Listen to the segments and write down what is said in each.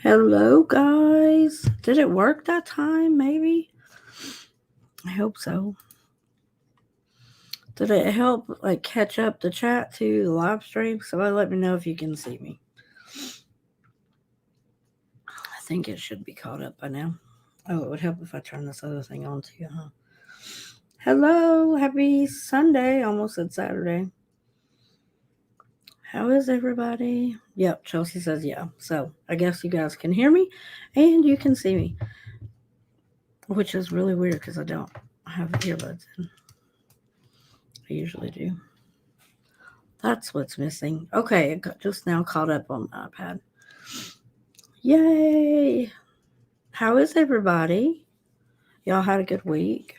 Hello, guys. Did it work that time? Maybe. I hope so. Did it help like catch up the chat to the live stream? Somebody let me know if you can see me. I think it should be caught up by now. Oh, it would help if I turn this other thing on too, huh? Hello, happy Sunday. Almost said Saturday. How is everybody? Yep, Chelsea says yeah. So I guess you guys can hear me and you can see me, which is really weird because I don't have earbuds in. I usually do. That's what's missing. Okay, it got just now caught up on my iPad. Yay! How is everybody? Y'all had a good week?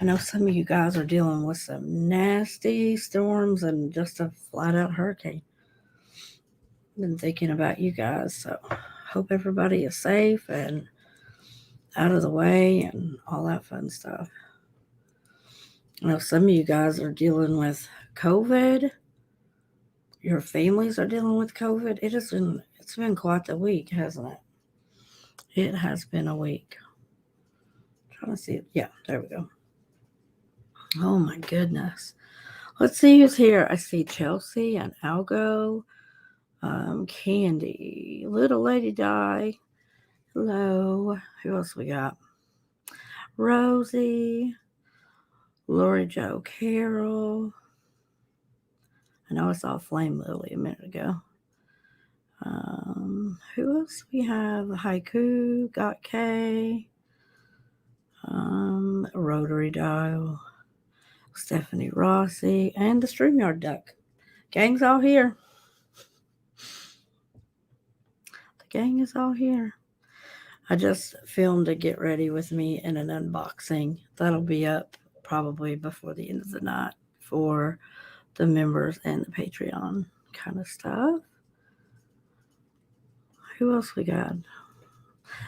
I know some of you guys are dealing with some nasty storms and just a flat out hurricane. Been thinking about you guys, so hope everybody is safe and out of the way and all that fun stuff. I know some of you guys are dealing with COVID. Your families are dealing with COVID. It's been quite the week, hasn't it? It has been a week. I'm trying to see it. Yeah, there we go. Oh my goodness. Let's see who's here. I see Chelsea and Algo, Candy, Little Lady Di. Hello. Who else we got? Rosie, Lori Joe Carol. I know I saw Flame Lily a minute ago. Who else we have? Haiku, Got K, Rotary Dial, Stephanie Rossi, and the StreamYard Duck. Gang's all here. The gang is all here. I just filmed a get ready with me and an unboxing. That'll be up probably before the end of the night for the members and the Patreon kind of stuff. Who else we got?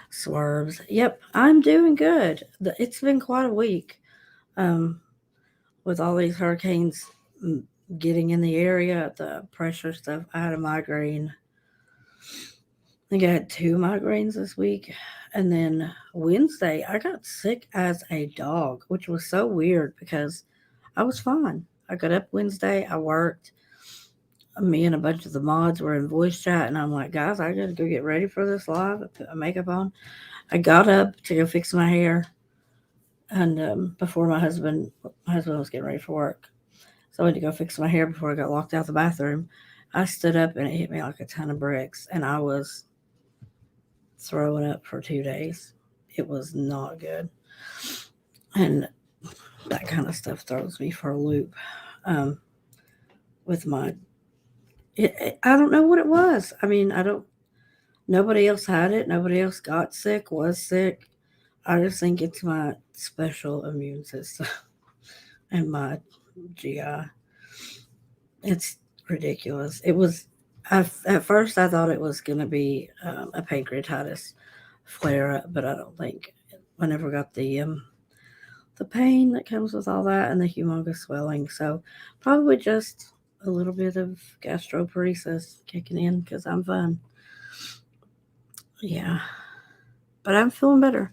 Swerves. Yep, I'm doing good. It's been quite a week with all these hurricanes getting in the area, the pressure stuff. I had a migraine. I think I had 2 migraines this week. And then Wednesday, I got sick as a dog, which was so weird because I was fine. I got up Wednesday, I worked. Me and a bunch of the mods were in voice chat, and I'm like, guys, I gotta go get ready for this live. I put my makeup on. I got up to go fix my hair, and before my husband was getting ready for work, so I had to go fix my hair before I got locked out the bathroom. I stood up and it hit me like a ton of bricks, and I was throwing up for 2 days. It was not good, and that kind of stuff throws me for a loop. Um, with my, I don't know what it was. I mean, I don't. Nobody else had it. Nobody else got sick. Was sick. I just think it's my special immune system and my GI. It's ridiculous. It was. At first, I thought it was going to be a pancreatitis flare up, but I don't think. I never got the pain that comes with all that and the humongous swelling. So probably just a little bit of gastroparesis kicking in because I'm fun. Yeah, but I'm feeling better.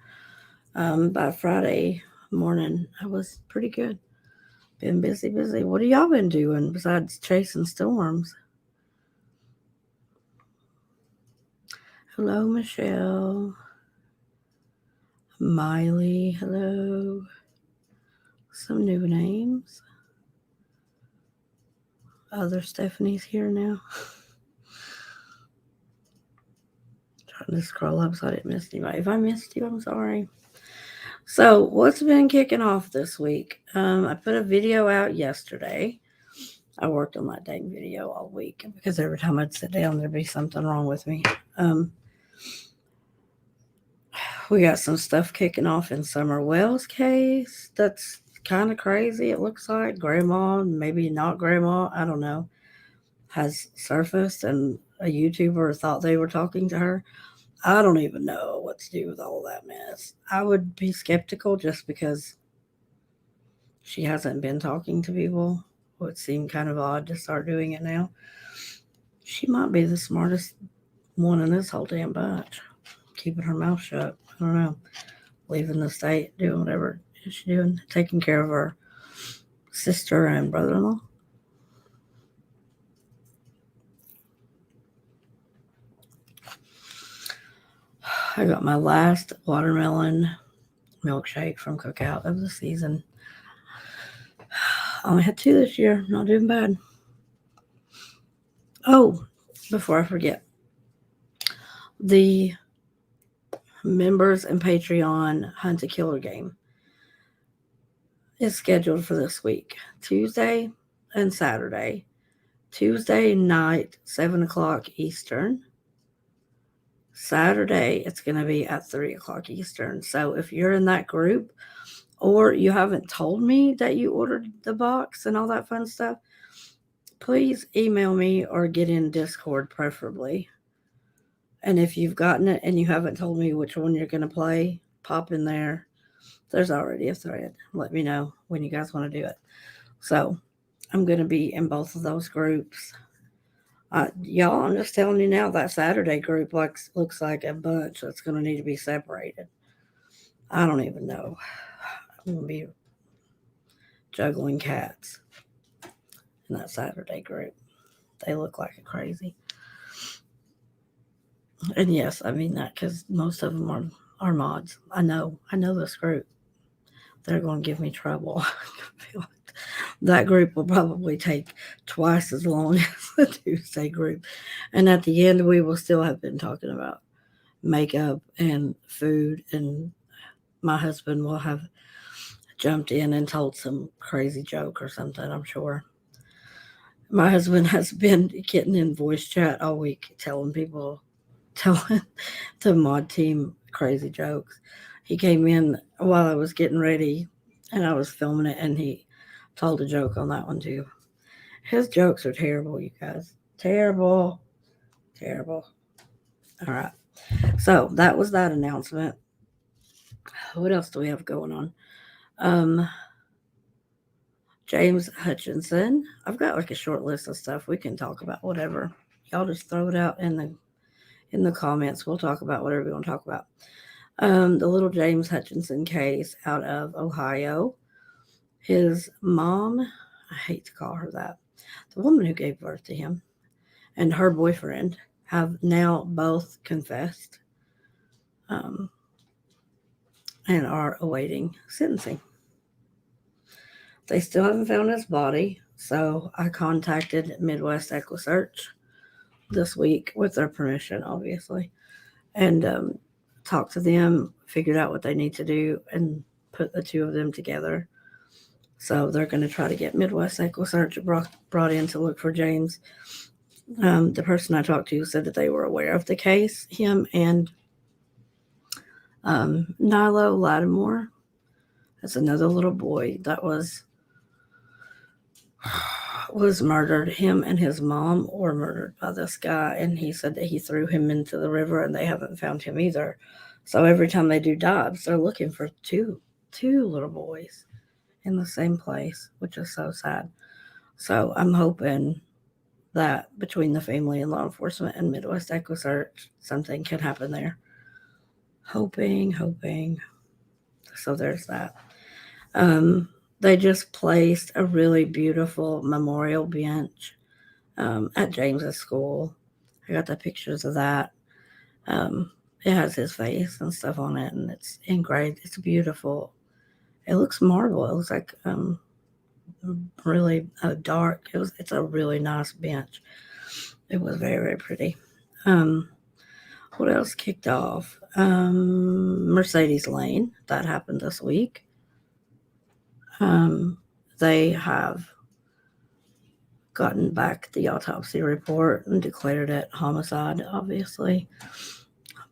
By Friday morning, I was pretty good. Been busy, busy. What have y'all been doing besides chasing storms? Hello, Michelle. Miley, hello. Some new names. Other Stephanie's here now. Trying to scroll up so I didn't miss anybody. If I missed you, I'm sorry. So, what's been kicking off this week? I put a video out yesterday. I worked on that dang video all week because every time I'd sit down, there'd be something wrong with me. We got some stuff kicking off in Summer Wells' case. That's kind of crazy. It looks like grandma, maybe not grandma, I don't know, has surfaced, and a YouTuber thought they were talking to her. I don't even know what to do with all that mess. I would be skeptical just because she hasn't been talking to people. It would seem kind of odd to start doing it now. She might be the smartest wanting this whole damn bunch, keeping her mouth shut. I don't know, leaving the state, doing whatever she's doing, taking care of her sister and brother-in-law. I got my last watermelon milkshake from Cookout of the season. I only had 2 this year. Not doing bad. Oh, before I forget, the members and Patreon Hunt a Killer game is scheduled for this week, Tuesday and Saturday. Tuesday night, 7 o'clock Eastern. Saturday, it's going to be at 3 o'clock Eastern. So if you're in that group, or you haven't told me that you ordered the box and all that fun stuff, please email me or get in Discord preferably. And if you've gotten it and you haven't told me which one you're going to play, pop in there. There's already a thread. Let me know when you guys want to do it. So I'm going to be in both of those groups. Y'all, I'm just telling you now, that Saturday group looks like a bunch that's going to need to be separated. I don't even know. I'm going to be juggling cats in that Saturday group. They look like a crazy. And yes, I mean that because most of them are mods. I know this group. They're going to give me trouble. That group will probably take twice as long as the Tuesday group. And at the end, we will still have been talking about makeup and food. And my husband will have jumped in and told some crazy joke or something, I'm sure. My husband has been getting in voice chat all week, telling the mod team crazy jokes. He came in while I was getting ready and I was filming it, and he told a joke on that one too. His jokes are terrible, you guys. Terrible. Terrible. All right. So that was that announcement. What else do we have going on? James Hutchinson. I've got like a short list of stuff we can talk about. Whatever. Y'all just throw it out in the comments. We'll talk about whatever we want to talk about. The little James Hutchinson case out of Ohio. His mom, I hate to call her that, the woman who gave birth to him, and her boyfriend have now both confessed and are awaiting sentencing. They still haven't found his body, so I contacted Midwest EquiSearch this week with their permission, obviously, and talked to them, figured out what they need to do, and put the two of them together. So they're going to try to get Midwest EquiSearch brought in to look for James. The person I talked to said that they were aware of the case, him and Nilo Lattimore. That's another little boy that was murdered. Him and his mom were murdered by this guy, and he said that he threw him into the river, and they haven't found him either. So every time they do dives, they're looking for two little boys in the same place, which is so sad. So I'm hoping that between the family and law enforcement and Midwest EquiSearch, something can happen there. Hoping. So there's that. They just placed a really beautiful memorial bench at James's school. I got the pictures of that. It has his face and stuff on it, and it's engraved. It's beautiful. It looks marble. It looks like really dark. It's a really nice bench. It was very, very pretty. What else kicked off? Mercedes Lane. That happened this week. They have gotten back the autopsy report and declared it homicide, obviously.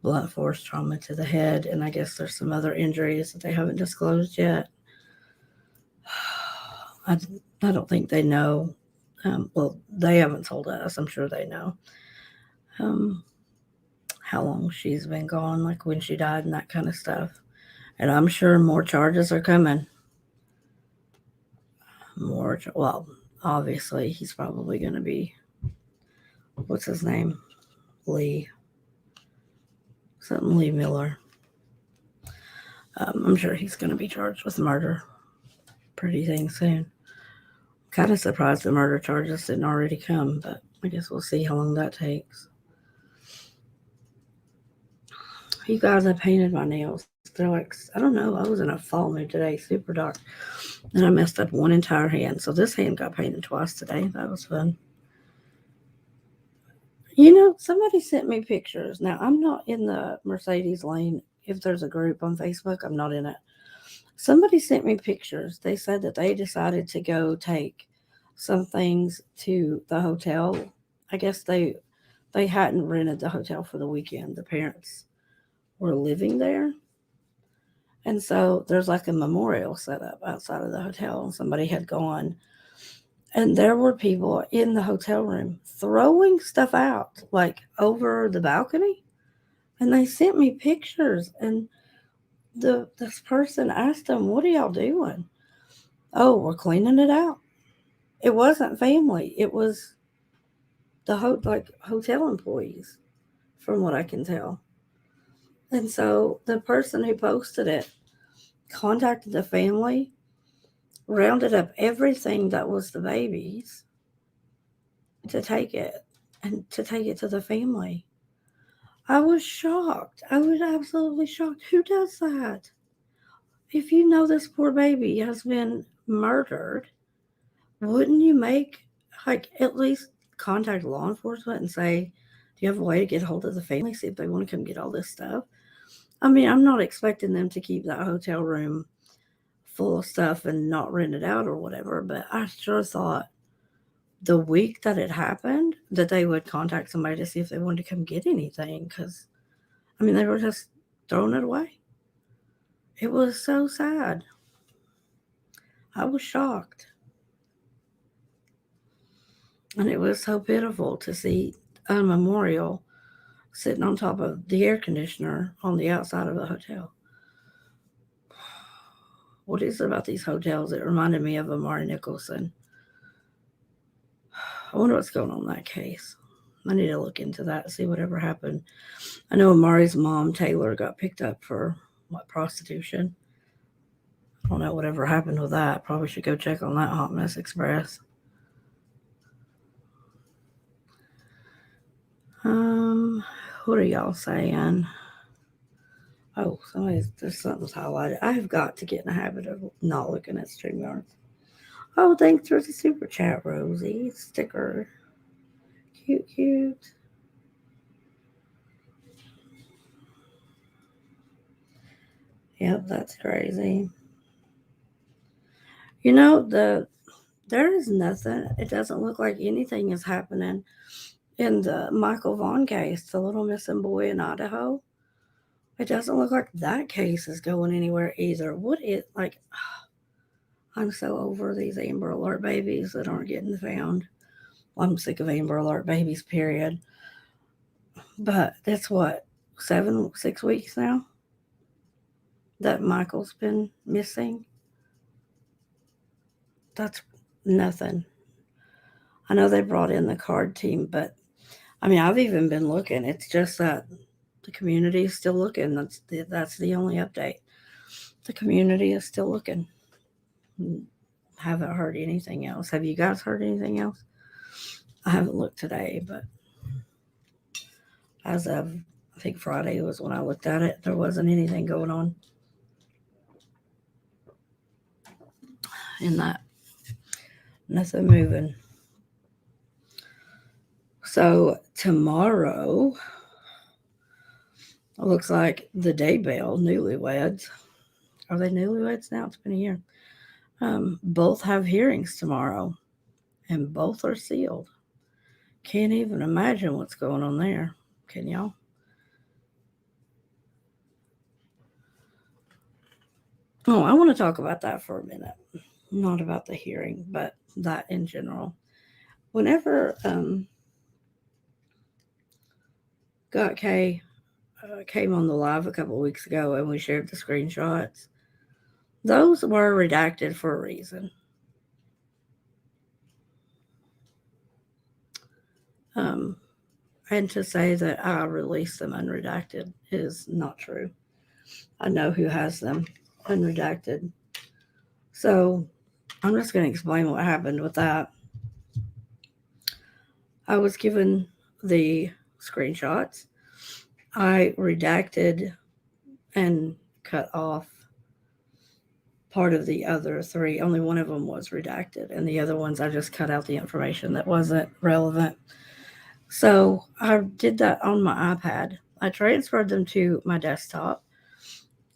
Blunt force trauma to the head, and I guess there's some other injuries that they haven't disclosed yet. I don't think they know. Well, they haven't told us. I'm sure they know how long she's been gone, like when she died and that kind of stuff. And I'm sure more charges are coming. Well, obviously, he's probably going to be, what's his name? Lee. Something Lee Miller. I'm sure he's going to be charged with murder pretty dang soon. Kind of surprised the murder charges didn't already come, but I guess we'll see how long that takes. You guys, I painted my nails. They're like, I don't know, I was in a fall mood today, super dark. And I messed up one entire hand. So this hand got painted twice today. That was fun. You know, somebody sent me pictures. Now, I'm not in the Mercedes lane. If there's a group on Facebook, I'm not in it. Somebody sent me pictures. They said that they decided to go take some things to the hotel. I guess they hadn't rented the hotel for the weekend. The parents were living there. And so there's like a memorial set up outside of the hotel, and somebody had gone. And there were people in the hotel room throwing stuff out, like over the balcony. And they sent me pictures. And this person asked them, "What are y'all doing?" "Oh, we're cleaning it out." It wasn't family. It was the hotel employees, from what I can tell. And so the person who posted it contacted the family, rounded up everything that was the baby's to take it and to take it to the family. I was shocked. I was absolutely shocked. Who does that? If you know this poor baby has been murdered, wouldn't you make, like, at least contact law enforcement and say, do you have a way to get hold of the family, see if they want to come get all this stuff? I mean, I'm not expecting them to keep that hotel room full of stuff and not rent it out or whatever, but I sure thought the week that it happened that they would contact somebody to see if they wanted to come get anything, because, I mean, they were just throwing it away. It was so sad. I was shocked. And it was so pitiful to see a memorial sitting on top of the air conditioner on the outside of the hotel. What is it about these hotels? It reminded me of Amari Nicholson. I wonder what's going on in that case. I need to look into that, see whatever happened. I know Amari's mom, Taylor, got picked up for, prostitution. I don't know whatever happened with that. Probably should go check on that Hot Mess Express. What are y'all saying? Oh, there's something's highlighted. I have got to get in the habit of not looking at StreamYard. Oh, thanks for the super chat, Rosie. Sticker. Cute, cute. Yep, that's crazy. You know, there is nothing. It doesn't look like anything is happening in the Michael Vaughn case, the little missing boy in Idaho. It doesn't look like that case is going anywhere either. What is, like, I'm so over these Amber Alert babies that aren't getting found. Well, I'm sick of Amber Alert babies, period. But that's what, 6 weeks now that Michael's been missing. That's nothing. I know they brought in the card team, but I mean, I've even been looking. It's just that the community is still looking. That's the only update. The community is still looking. Haven't heard anything else. Have you guys heard anything else? I haven't looked today, but as of, I think Friday was when I looked at it, there wasn't anything going on in that. Nothing moving. So tomorrow, it looks like the Daybell newlyweds. Are they newlyweds now? It's been a year. Both have hearings tomorrow, and both are sealed. Can't even imagine what's going on there. Can y'all? Oh, I want to talk about that for a minute. Not about the hearing, but that in general. Whenever Got K came on the live a couple of weeks ago and we shared the screenshots, those were redacted for a reason. And to say that I released them unredacted is not true. I know who has them unredacted. So I'm just going to explain what happened with that. I was given the screenshots. I redacted and cut off part of the other three. Only one of them was redacted, and the other ones I just cut out the information that wasn't relevant. So I did that on my iPad. I transferred them to my desktop.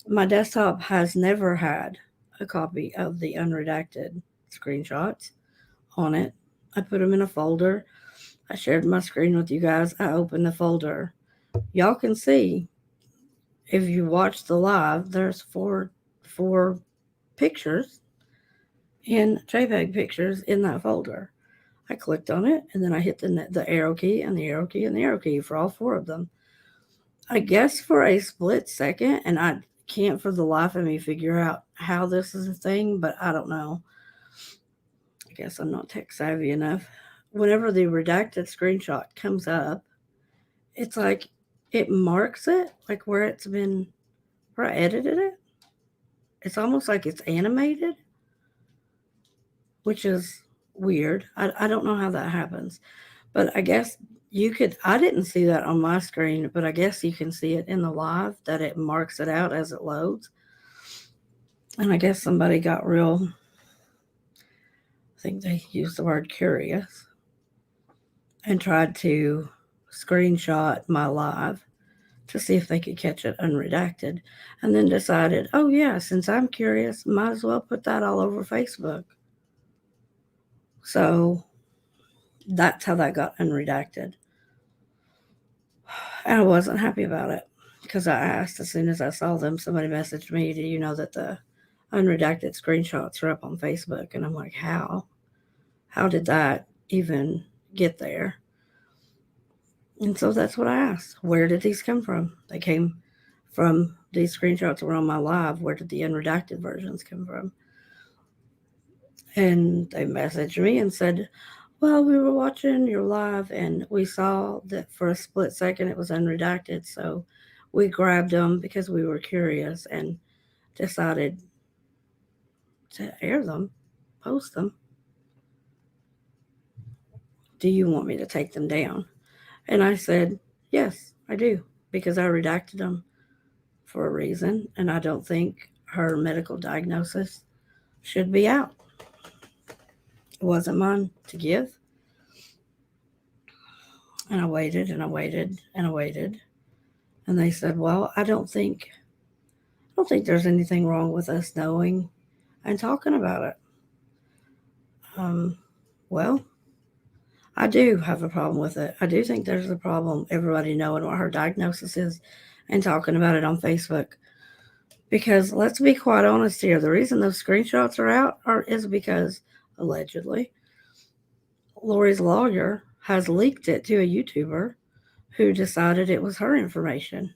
My desktop has never had a copy of the unredacted screenshots on it. I put them in a folder. I shared my screen with you guys. I opened the folder. Y'all can see if you watch the live, there's four pictures in JPEG pictures in that folder. I clicked on it and then I hit the arrow key and the arrow key and the arrow key for all four of them. I guess for a split second, and I can't for the life of me figure out how this is a thing, but I don't know. I guess I'm not tech savvy enough. Whenever the redacted screenshot comes up, it's like it marks it, like where I edited it. It's almost like it's animated, which is weird. I don't know how that happens, but I guess I didn't see that on my screen, but I guess you can see it in the live that it marks it out as it loads. And I guess somebody got real, I think they used the word curious, and tried to screenshot my live to see if they could catch it unredacted, and then decided, oh yeah, since I'm curious, might as well put that all over Facebook. So that's how that got unredacted. And I wasn't happy about it because I asked as soon as I saw them, somebody messaged me, do you know that the unredacted screenshots are up on Facebook? And I'm like, how? How did that even get there? And so that's what I asked. Where did these come from? They came from these screenshots were on my live. Where did the unredacted versions come from? And they messaged me and said, well, we were watching your live and we saw that for a split second it was unredacted. So we grabbed them because we were curious and decided to air them, post them. Do you want me to take them down? And I said, yes, I do, because I redacted them for a reason, and I don't think her medical diagnosis should be out. It wasn't mine to give. And I waited and I waited and I waited. And they said, well, I don't think there's anything wrong with us knowing and talking about it. Well, I do have a problem with it. I do think there's a problem everybody knowing what her diagnosis is and talking about it on Facebook. Because let's be quite honest here, the reason those screenshots are out is because, allegedly, Lori's lawyer has leaked it to a YouTuber who decided it was her information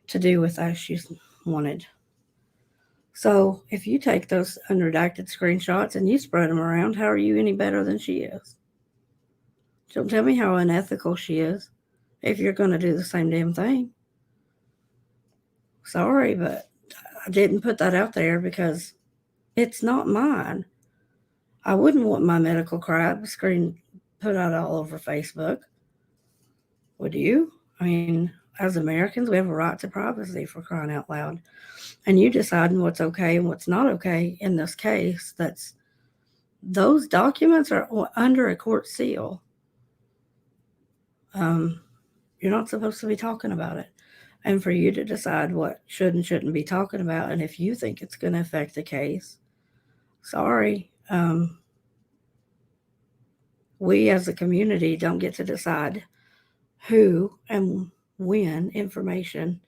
to do with as she wanted. So if you take those unredacted screenshots and you spread them around, how are you any better than she is? Don't tell me how unethical she is if you're going to do the same damn thing. Sorry, but I didn't put that out there because it's not mine. I wouldn't want my medical crap screen put out all over Facebook. Would you? I mean, as Americans, we have a right to privacy, for crying out loud. And you deciding what's okay and what's not okay in this case, those documents are under a court seal. You're not supposed to be talking about it. And for you to decide what should and shouldn't be talking about, and if you think it's going to affect the case, sorry. We as a community don't get to decide who and when information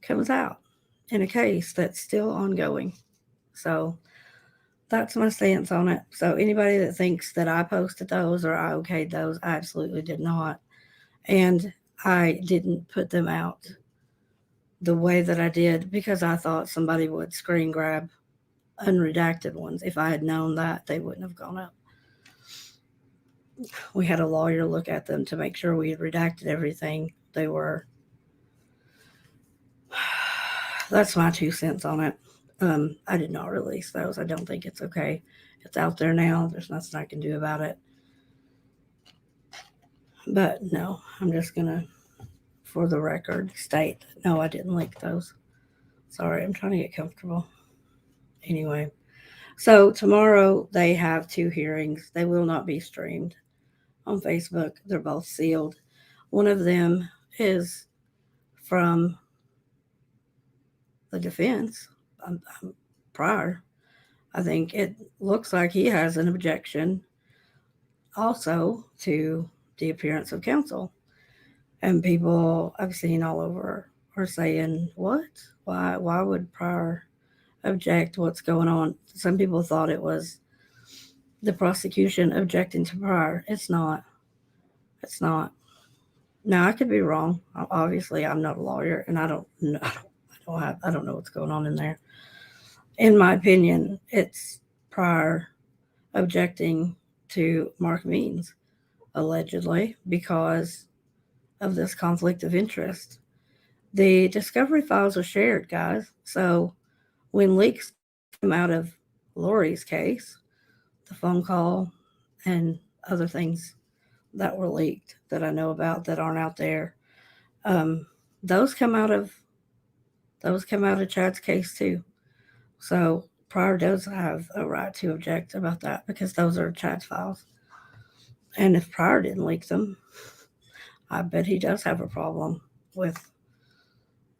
comes out in a case that's still ongoing. So that's my stance on it. So anybody that thinks that I posted those or I okayed those, I absolutely did not. And I didn't put them out the way that I did because I thought somebody would screen grab unredacted ones. If I had known that, they wouldn't have gone up. we had a lawyer look at them to make sure we had redacted everything. They were. That's my 2 cents on it. I did not release those. I don't think it's okay. It's out there now. There's nothing I can do about it. But no, I'm just gonna, for the record, state that no, I didn't leak those. Sorry, I'm trying to get comfortable. Anyway, so tomorrow they have 2 hearings. They will not be streamed on Facebook. They're both sealed. One of them is from the defense, prior. I think it looks like he has an objection also to the appearance of counsel. And people I've seen all over are saying, what? Why would prior object? What's going on? Some people thought it was the prosecution objecting to prior. It's not. It's not. Now I could be wrong. Obviously, I'm not a lawyer, and I don't know. I don't know what's going on in there. In my opinion, it's prior objecting to Mark Means, allegedly, because of this conflict of interest. The discovery files are shared, guys. So when leaks come out of Lori's case, the phone call and other things that were leaked that I know about that aren't out there, um, those come out of Chad's case too. So Pryor does have a right to object about that because those are Chad's files. And if Pryor didn't leak them, I bet he does have a problem with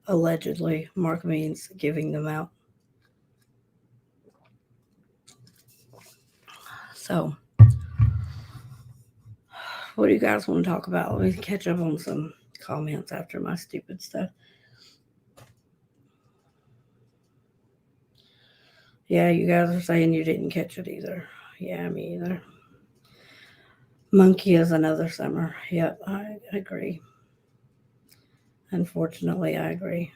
allegedly Mark Means giving them out. So, what do you guys want to talk about? Let me catch up on some comments after my stupid stuff. Yeah, you guys are saying you didn't catch it either. Yeah, me either. Monkey is another summer. Yep, I agree. Unfortunately, I agree.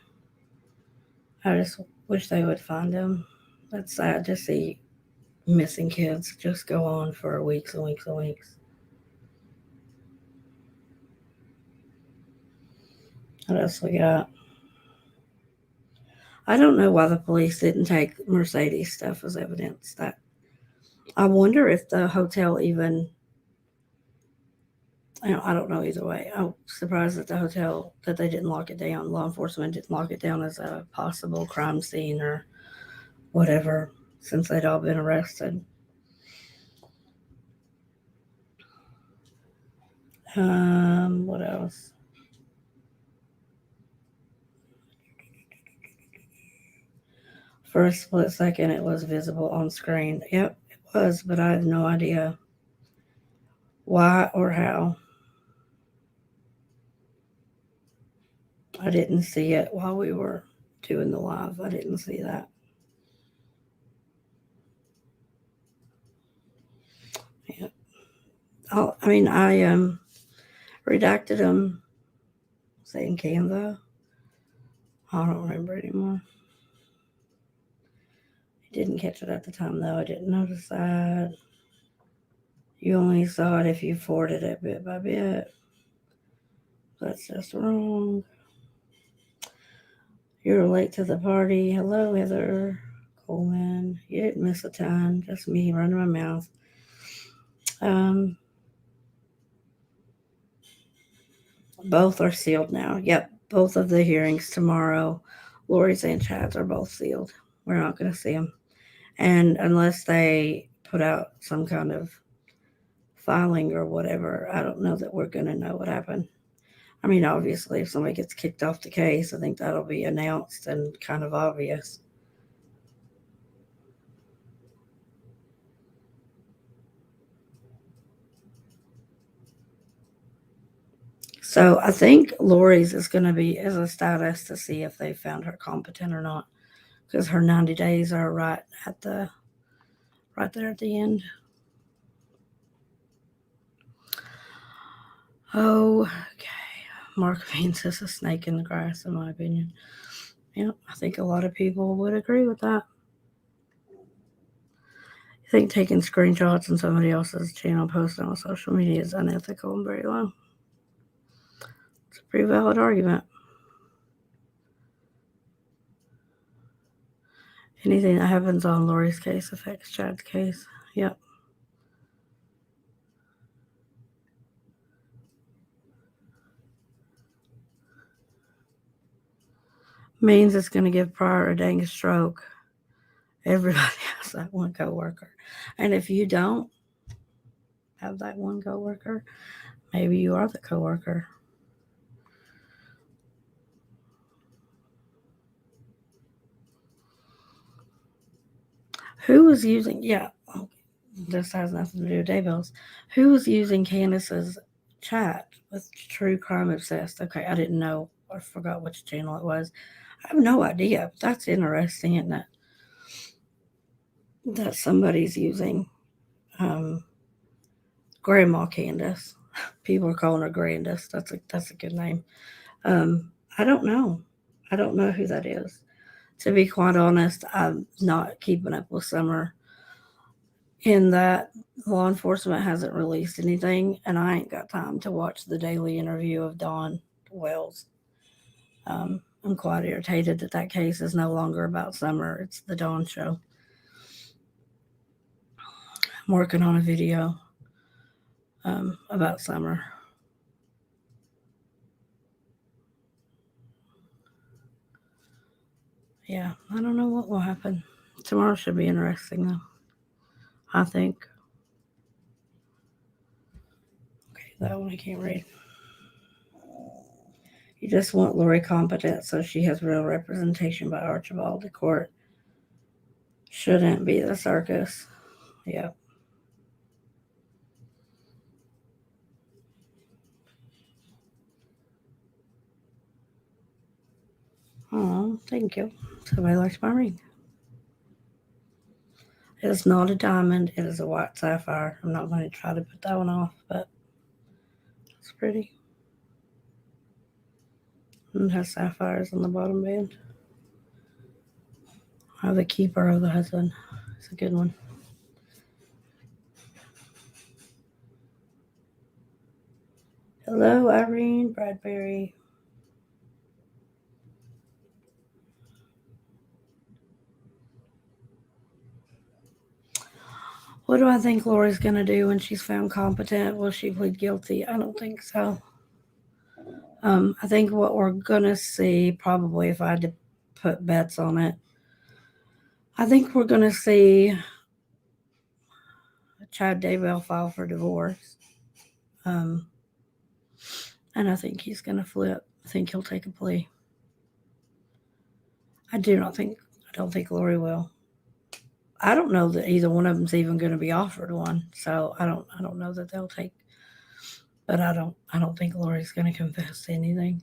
I just wish they would find him. That's sad to see missing kids just go on for weeks and weeks and weeks. What else we got? I don't know why the police didn't take Mercedes stuff as evidence. That I wonder if the hotel even. I don't know either way. I'm surprised that the hotel that they didn't lock it down. Law enforcement didn't lock it down as a possible crime scene or whatever, since they'd all been arrested. What else? For a split second, it was visible on screen. Yep, it was, but I have no idea why or how. I didn't see it while we were doing the live. I didn't see that. Yeah. Oh, I mean, I redacted them, saying Canva. I don't remember anymore. I didn't catch it at the time, though. I didn't notice that. You only saw it if you forwarded it bit by bit. That's just wrong. You're late to the party. Hello, Heather Coleman. You didn't miss a ton. Just me running my mouth. Both are sealed now. Yep, both of the hearings tomorrow, Lori's and Chad's, are both sealed. We're not going to see them. And unless they put out some kind of filing or whatever, I don't know that we're going to know what happened. I mean, obviously, if somebody gets kicked off the case, I think that'll be announced and kind of obvious. So I think Lori's is going to be as a status to see if they found her competent or not, because her 90 days are right there at the end. Oh, okay. Mark Means is a snake in the grass, in my opinion. Yeah, I think a lot of people would agree with that. think taking screenshots on somebody else's channel posting on social media is unethical and very low. It's a pretty valid argument. Anything that happens on Lori's case affects Chad's case. Yep. Means it's going to give Pryor a dang stroke. Everybody has that one coworker. And if you don't have that one coworker, maybe you are the coworker. Who was using, this has nothing to do with Daybell's. Who was using Candace's chat with True Crime Obsessed? Okay, I didn't know. I forgot which channel it was. I have no idea. That's interesting, isn't it? That somebody's using Grandma Candace. People are calling her Grandis. That's a good name. I don't know. I don't know who that is. To be quite honest, I'm not keeping up with Summer in that law enforcement hasn't released anything, and I ain't got time to watch the daily interview of Dawn Wells. I'm quite irritated that case is no longer about Summer. It's the Dawn show. I'm working on a video about Summer. Yeah, I don't know what will happen. Tomorrow should be interesting, though. I think. Okay, that one I can't read. You just want Lori competent so she has real representation by Archibald. The court shouldn't be the circus. Yep. Oh, thank you. Somebody likes my ring. It is not a diamond. It is a white sapphire. I'm not going to try to put that one off, but it's pretty. And it has sapphires on the bottom band. I have the keeper of the husband. It's a good one. Hello, Irene Bradbury. What do I think Lori's going to do when she's found competent? Will she plead guilty? I don't think so. I think what we're going to see, probably if I had to put bets on it, I think we're going to see Chad Daybell file for divorce. And I think he's going to flip. I think he'll take a plea. I don't think Lori will. I don't know that either one of them's even going to be offered one. So I don't know that they'll take, but I don't think Lori's going to confess to anything.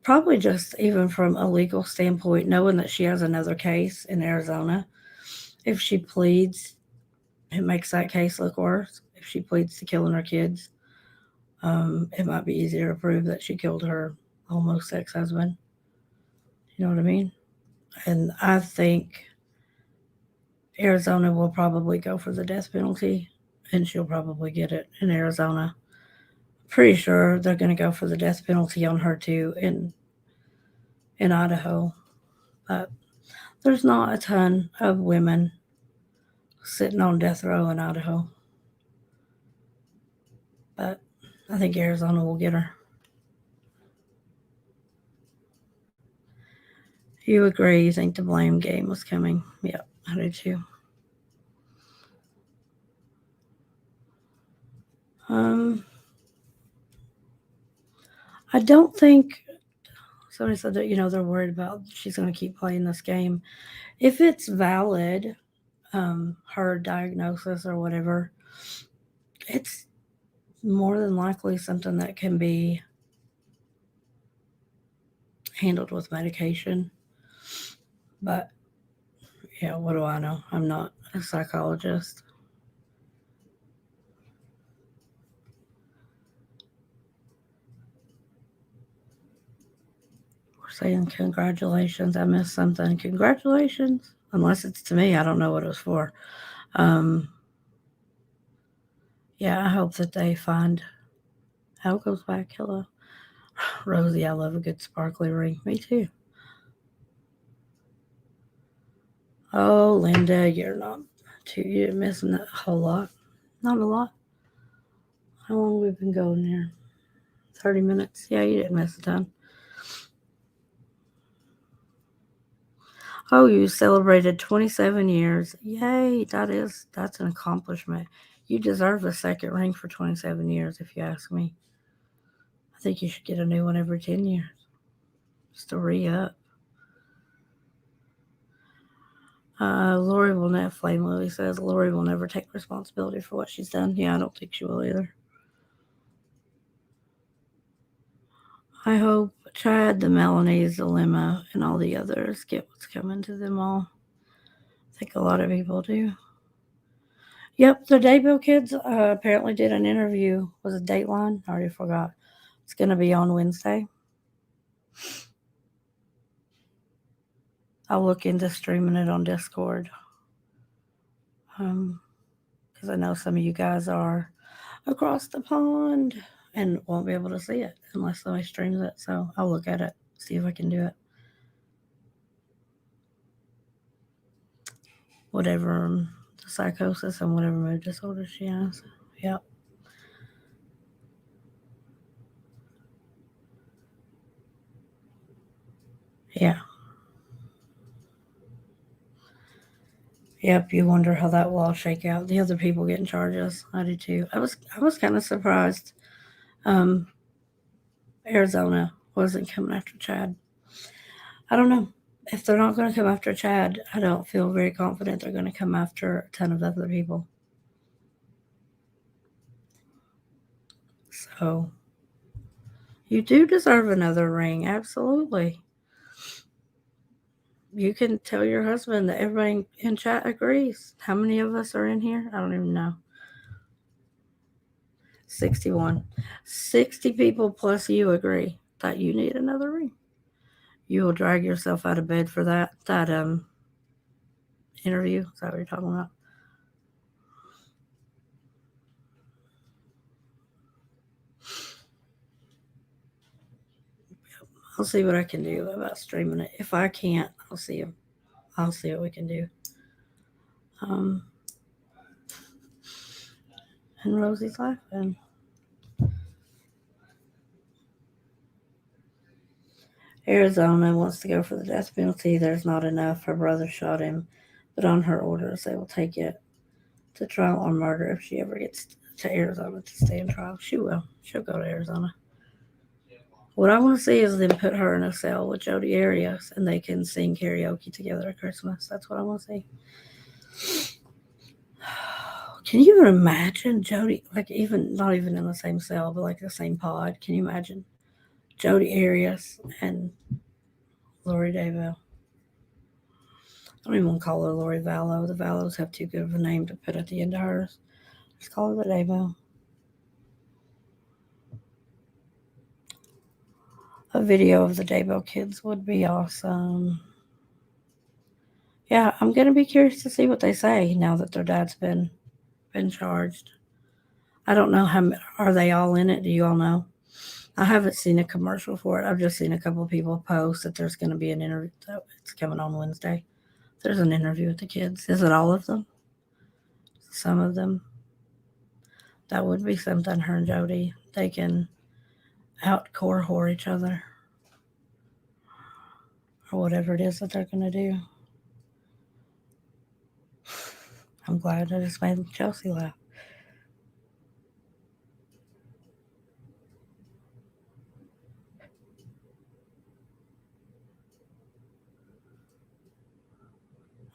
Probably just even from a legal standpoint, knowing that she has another case in Arizona. If she pleads, it makes that case look worse. If she pleads to killing her kids, it might be easier to prove that she killed her almost ex-husband. You know what I mean? And I think Arizona will probably go for the death penalty, and she'll probably get it in Arizona. Pretty sure they're going to go for the death penalty on her too in Idaho. But there's not a ton of women sitting on death row in Idaho. But I think Arizona will get her. You agree? You think the blame game was coming? Yep, I do too. I don't think somebody said that they're worried about she's going to keep playing this game. If it's valid, her diagnosis or whatever, it's more than likely something that can be handled with medication. But yeah, what do I know? I'm not a psychologist. saying congratulations. I missed something. Congratulations. Unless it's to me, I don't know what it was for. Um, yeah, I hope that they find how it goes back. Hello, Rosie. I love a good sparkly ring. Me too. Oh, Linda, you're missing a whole lot. Not a lot. How long we've been going here? 30 minutes. Yeah, you didn't miss a ton. Oh, you celebrated 27 years. Yay, that's an accomplishment. You deserve a second ring for 27 years, if you ask me. I think you should get a new one every 10 years. Just to re-up. Lori will never, Flame Lily says, Lori will never take responsibility for what she's done. Yeah, I don't think she will either. I hope Chad, the Melanies, the Lima, and all the others get what's coming to them all. I think a lot of people do. Yep, the Daybell kids apparently did an interview. Was it Dateline? I already forgot. It's going to be on Wednesday. I'll look into streaming it on Discord. Because I know some of you guys are across the pond and won't be able to see it unless somebody streams it. So I'll look at it, see if I can do it. Whatever the psychosis and whatever mood disorder she has. Yep. Yeah. Yep. You wonder how that will all shake out. The other people getting charges. I do too. I was kind of surprised. Um, Arizona wasn't coming after Chad. I don't know. If they're not going to come after Chad, I don't feel very confident they're going to come after a ton of other people. So, you do deserve another ring. Absolutely. You can tell your husband that everybody in chat agrees. How many of us are in here? I don't even know. 61. 60 people plus you agree that you need another ring. You will drag yourself out of bed for that interview. Is that what you're talking about? I'll see what I can do about streaming it. If I can't, I'll see what we can do. And Rosie's laughing. Arizona wants to go for the death penalty. There's not enough. Her brother shot him, but on her orders, they will take it to trial on murder if she ever gets to Arizona to stand trial. She will. She'll go to Arizona. What I want to see is them put her in a cell with Jodi Arias and they can sing karaoke together at Christmas. That's what I want to see. Can you even imagine Jodi, like even not even in the same cell, but like the same pod? Can you imagine Jodi Arias and Lori Daybell? I don't even want to call her Lori Vallow. The Vallows have too good of a name to put at the end of hers. Just call her the Daybell. A video of the Daybell kids would be awesome. Yeah, I'm gonna be curious to see what they say now that their dad's been charged. I don't know how are they all in it. Do you all know? I haven't seen a commercial for it. I've just seen a couple of people post that there's going to be an interview. It's coming on Wednesday. There's an interview with the kids. Is it all of them? Some of them. That would be something. Her and Jodi, they can out core whore each other or whatever it is that they're going to do. I'm glad I just made Chelsea laugh.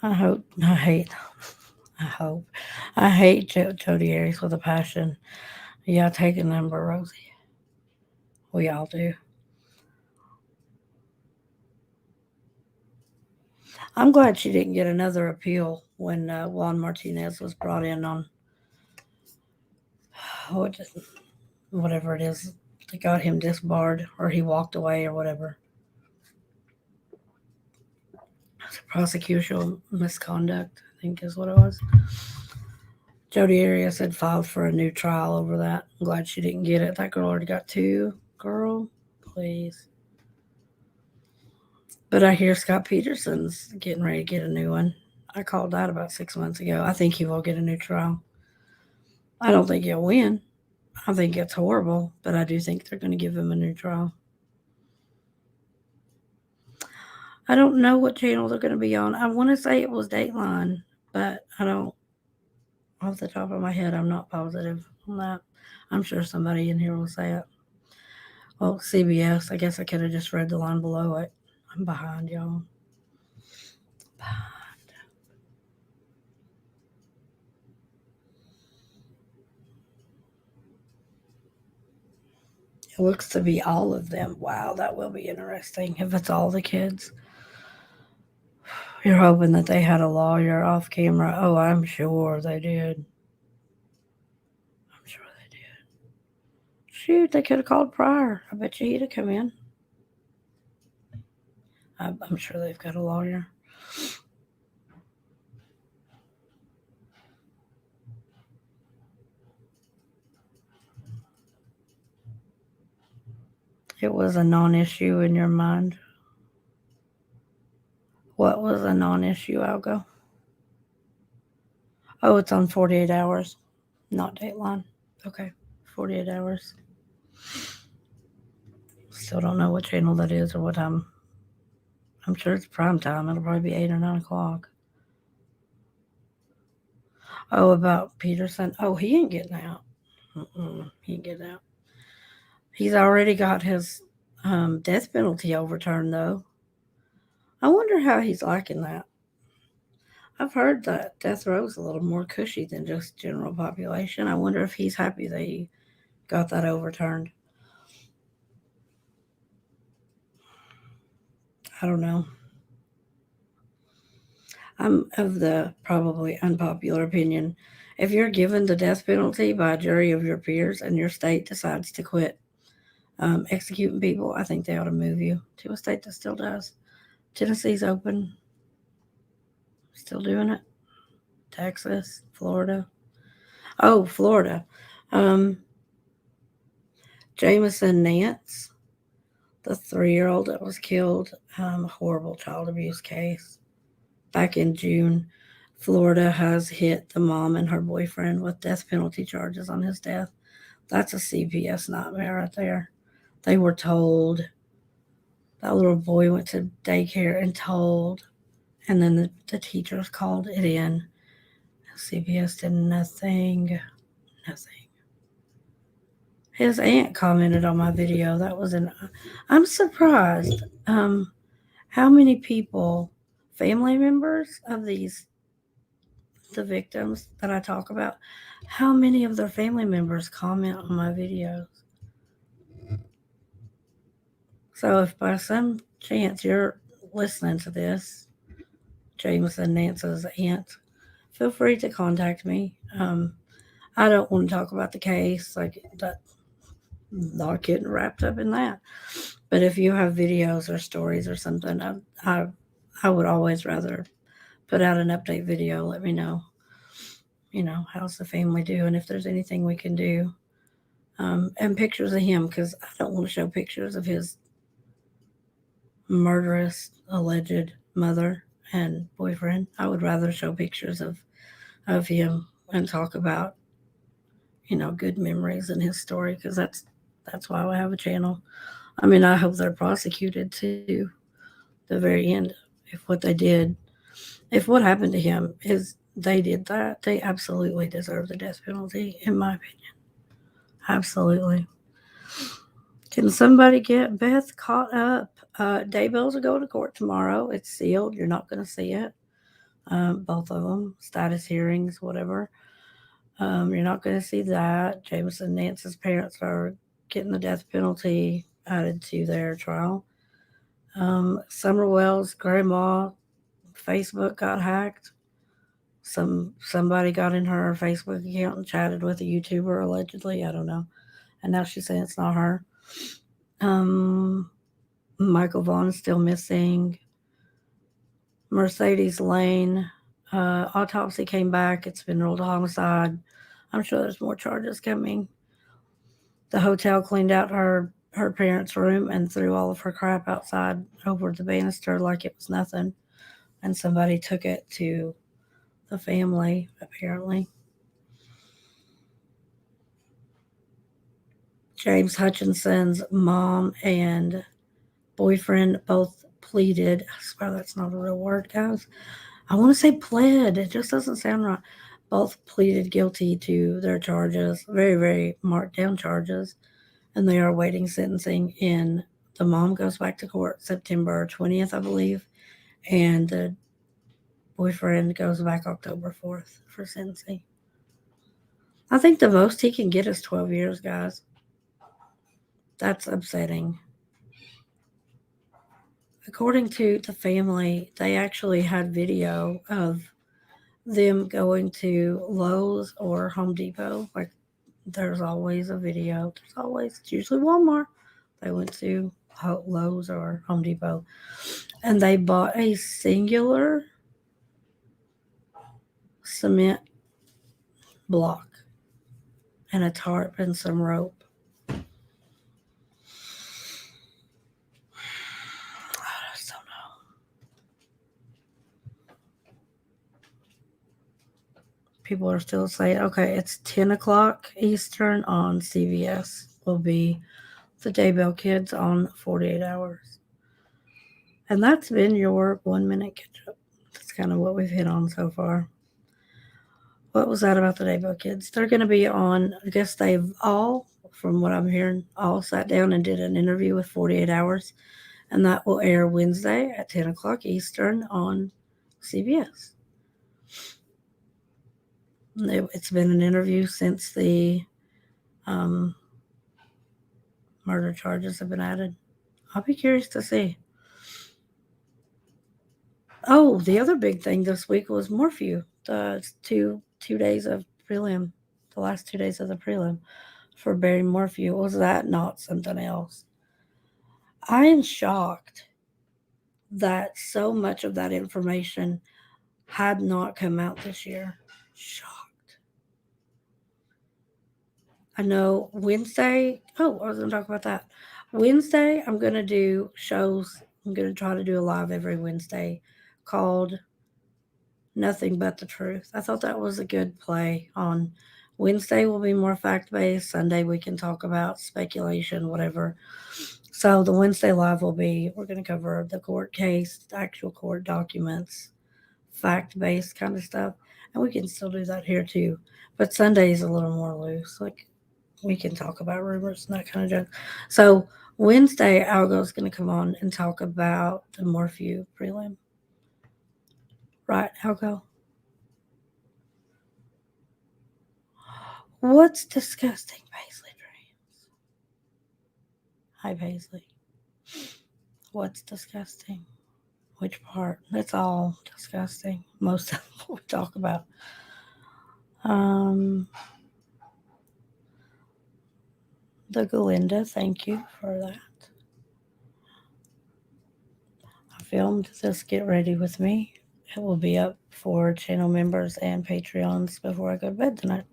I hope. I hate Jodi Arias with a passion. Yeah, take a number, Rosie. We all do. I'm glad she didn't get another appeal when Juan Martinez was brought in on whatever it is. They got him disbarred or he walked away or whatever. prosecutorial misconduct, I think is what it was. Jodi Arias had filed for a new trial over that. I'm glad she didn't get it. That girl already got two. Girl, please. But I hear Scott Peterson's getting ready to get a new one. I called that about 6 months ago. I think he will get a new trial. I don't think he'll win. I think it's horrible, but I do think they're going to give him a new trial. I don't know what channel they're going to be on. I want to say it was Dateline, but I don't, off the top of my head, I'm not positive on that. I'm sure somebody in here will say it. Well, CBS, I guess I could have just read the line below it. I'm behind, y'all. It looks to be all of them. Wow, that will be interesting if it's all the kids. You're hoping that they had a lawyer off camera. Oh, I'm sure they did. I'm sure they did. Shoot, they could have called Pryor. I bet you he'd have come in. I'm sure they've got a lawyer. It was a non-issue in your mind. What was a non-issue, Algo? Oh, it's on 48 hours, not Dateline. Okay, 48 hours. Still don't know what channel that is or what time. I'm sure it's prime time. It'll probably be 8 or 9 o'clock. Oh, about Peterson. Oh, he ain't getting out. He ain't getting out. He's already got his death penalty overturned, though. I wonder how he's liking that. I've heard that death row is a little more cushy than just general population. I wonder if he's happy that he got that overturned. I don't know. I'm of the probably unpopular opinion. If you're given the death penalty by a jury of your peers and your state decides to quit executing people, I think they ought to move you to a state that still does. Tennessee's open, still doing it. Texas, Florida. Oh, Florida. Um, Jameson Nance, the 3-year-old that was killed, horrible child abuse case. Back in June, Florida has hit the mom and her boyfriend with death penalty charges on his death. That's a CPS nightmare right there. They were told. That little boy went to daycare and told, and then the teachers called it in. CPS did nothing. Nothing. His aunt commented on my video. That was I'm surprised how many people, family members of the victims that I talk about, how many of their family members comment on my videos. So if by some chance you're listening to this, Jameson Nance's aunt, feel free to contact me. I don't want to talk about the case, like that, not getting wrapped up in that. But if you have videos or stories or something, I would always rather put out an update video. Let me know, how's the family doing, if there's anything we can do. And pictures of him, because I don't want to show pictures of his murderous alleged mother and boyfriend. I would rather show pictures of him and talk about, good memories and his story, because that's why I have a channel. I mean, I hope they're prosecuted to the very end. If what happened to him is they did that, they absolutely deserve the death penalty, in my opinion. Absolutely. Can somebody get Beth caught up? Daybells are going to court tomorrow. It's sealed. You're not going to see it. Both of them, status hearings, whatever. You're not going to see that. Jameson Nance's parents are getting the death penalty added to their trial. Summerwell's grandma Facebook got hacked. Somebody got in her Facebook account and chatted with a YouTuber allegedly. I don't know. And now she's saying it's not her. Michael Vaughn is still missing. Mercedes Lane autopsy came back. It's been ruled a homicide. I'm sure there's more charges coming. The hotel cleaned out her parents' room and threw all of her crap outside over the banister like it was nothing. And somebody took it to the family, apparently. James Hutchinson's mom and boyfriend both pleaded. I swear that's not a real word, guys. I want to say pled. It just doesn't sound right. Both pleaded guilty to their charges, very, very marked down charges, and they are awaiting sentencing. In the mom goes back to court September 20th, I believe, and the boyfriend goes back October 4th for sentencing. I think the most he can get is 12 years, guys. That's upsetting. According to the family, they actually had video of them going to Lowe's or Home Depot. Like, there's always a video. It's usually Walmart. They went to Lowe's or Home Depot, and they bought a singular cement block and a tarp and some rope. I just don't know. People are still saying, okay, it's 10 o'clock Eastern on CBS. Will be the Daybell Kids on 48 Hours. And that's been your 1 minute catch up. That's kind of what we've hit on so far. What was that about the Daybell Kids? They're going to be on, I guess they've all, from what I'm hearing, all sat down and did an interview with 48 Hours. And that will air Wednesday at 10 o'clock Eastern on CBS. It's been an interview since the murder charges have been added. I'll be curious to see. Oh, the other big thing this week was Morphew. The two days of prelim, the last 2 days of the prelim for Barry Morphew. Was that not something else? I am shocked that so much of that information had not come out this year. Shocked. I know Wednesday. Oh, I was going to talk about that. Wednesday, I'm going to do shows. I'm going to try to do a live every Wednesday called Nothing But the Truth. I thought that was a good play on Wednesday will be more fact-based. Sunday we can talk about speculation, whatever. So the Wednesday live will be, we're going to cover the court case, the actual court documents, fact-based kind of stuff. And we can still do that here too. But Sunday is a little more loose. Like, we can talk about rumors and that kind of junk. So Wednesday, Algo's going to come on and talk about the Morphew prelim. Right, Algo? What's disgusting, Paisley Dreams? Hi, Paisley. What's disgusting? Which part? It's all disgusting. Most of what we talk about. The Galinda, thank you for that. I filmed this Get Ready With Me. It will be up for channel members and Patreons before I go to bed tonight.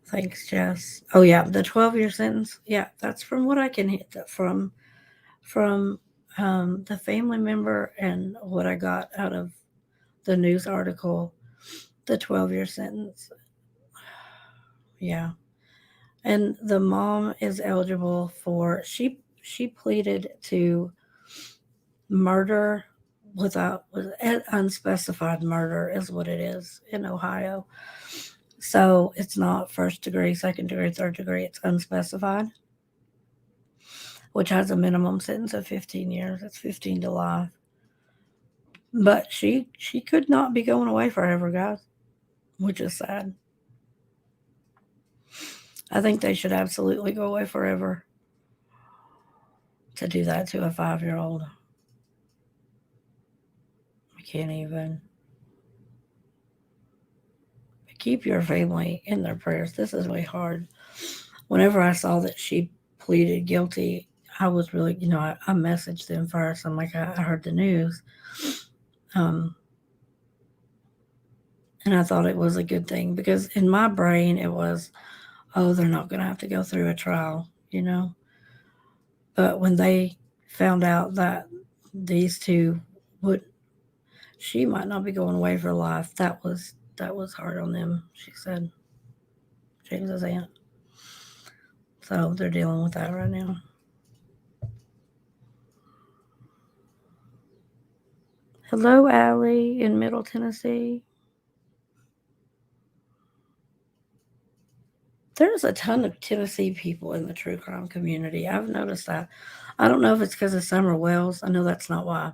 Thanks, Jess. Oh yeah, the 12-year sentence. Yeah, that's from what I can hit from the family member and what I got out of the news article. The 12-year sentence. Yeah, and the mom is eligible for. She pleaded to murder without unspecified murder is what it is in Ohio. So it's not first degree, second degree, third degree. It's unspecified, which has a minimum sentence of 15 years. It's 15 to life. But she could not be going away forever, guys, which is sad. I think they should absolutely go away forever. To do that to a 5-year-old, I can't even. Keep your family in their prayers. This is really hard. Whenever I saw that she pleaded guilty, I was really, I messaged them first. I'm like, I heard the news. Um, and I thought it was a good thing because in my brain it was, oh, they're not going to have to go through a trial. But when they found out that these two would, she might not be going away for life. That was hard on them. She said, James's aunt. So they're dealing with that right now. Hello, Allie in Middle Tennessee. There's a ton of Tennessee people in the true crime community. I've noticed that. I don't know if it's because of Summer Wells. I know that's not why.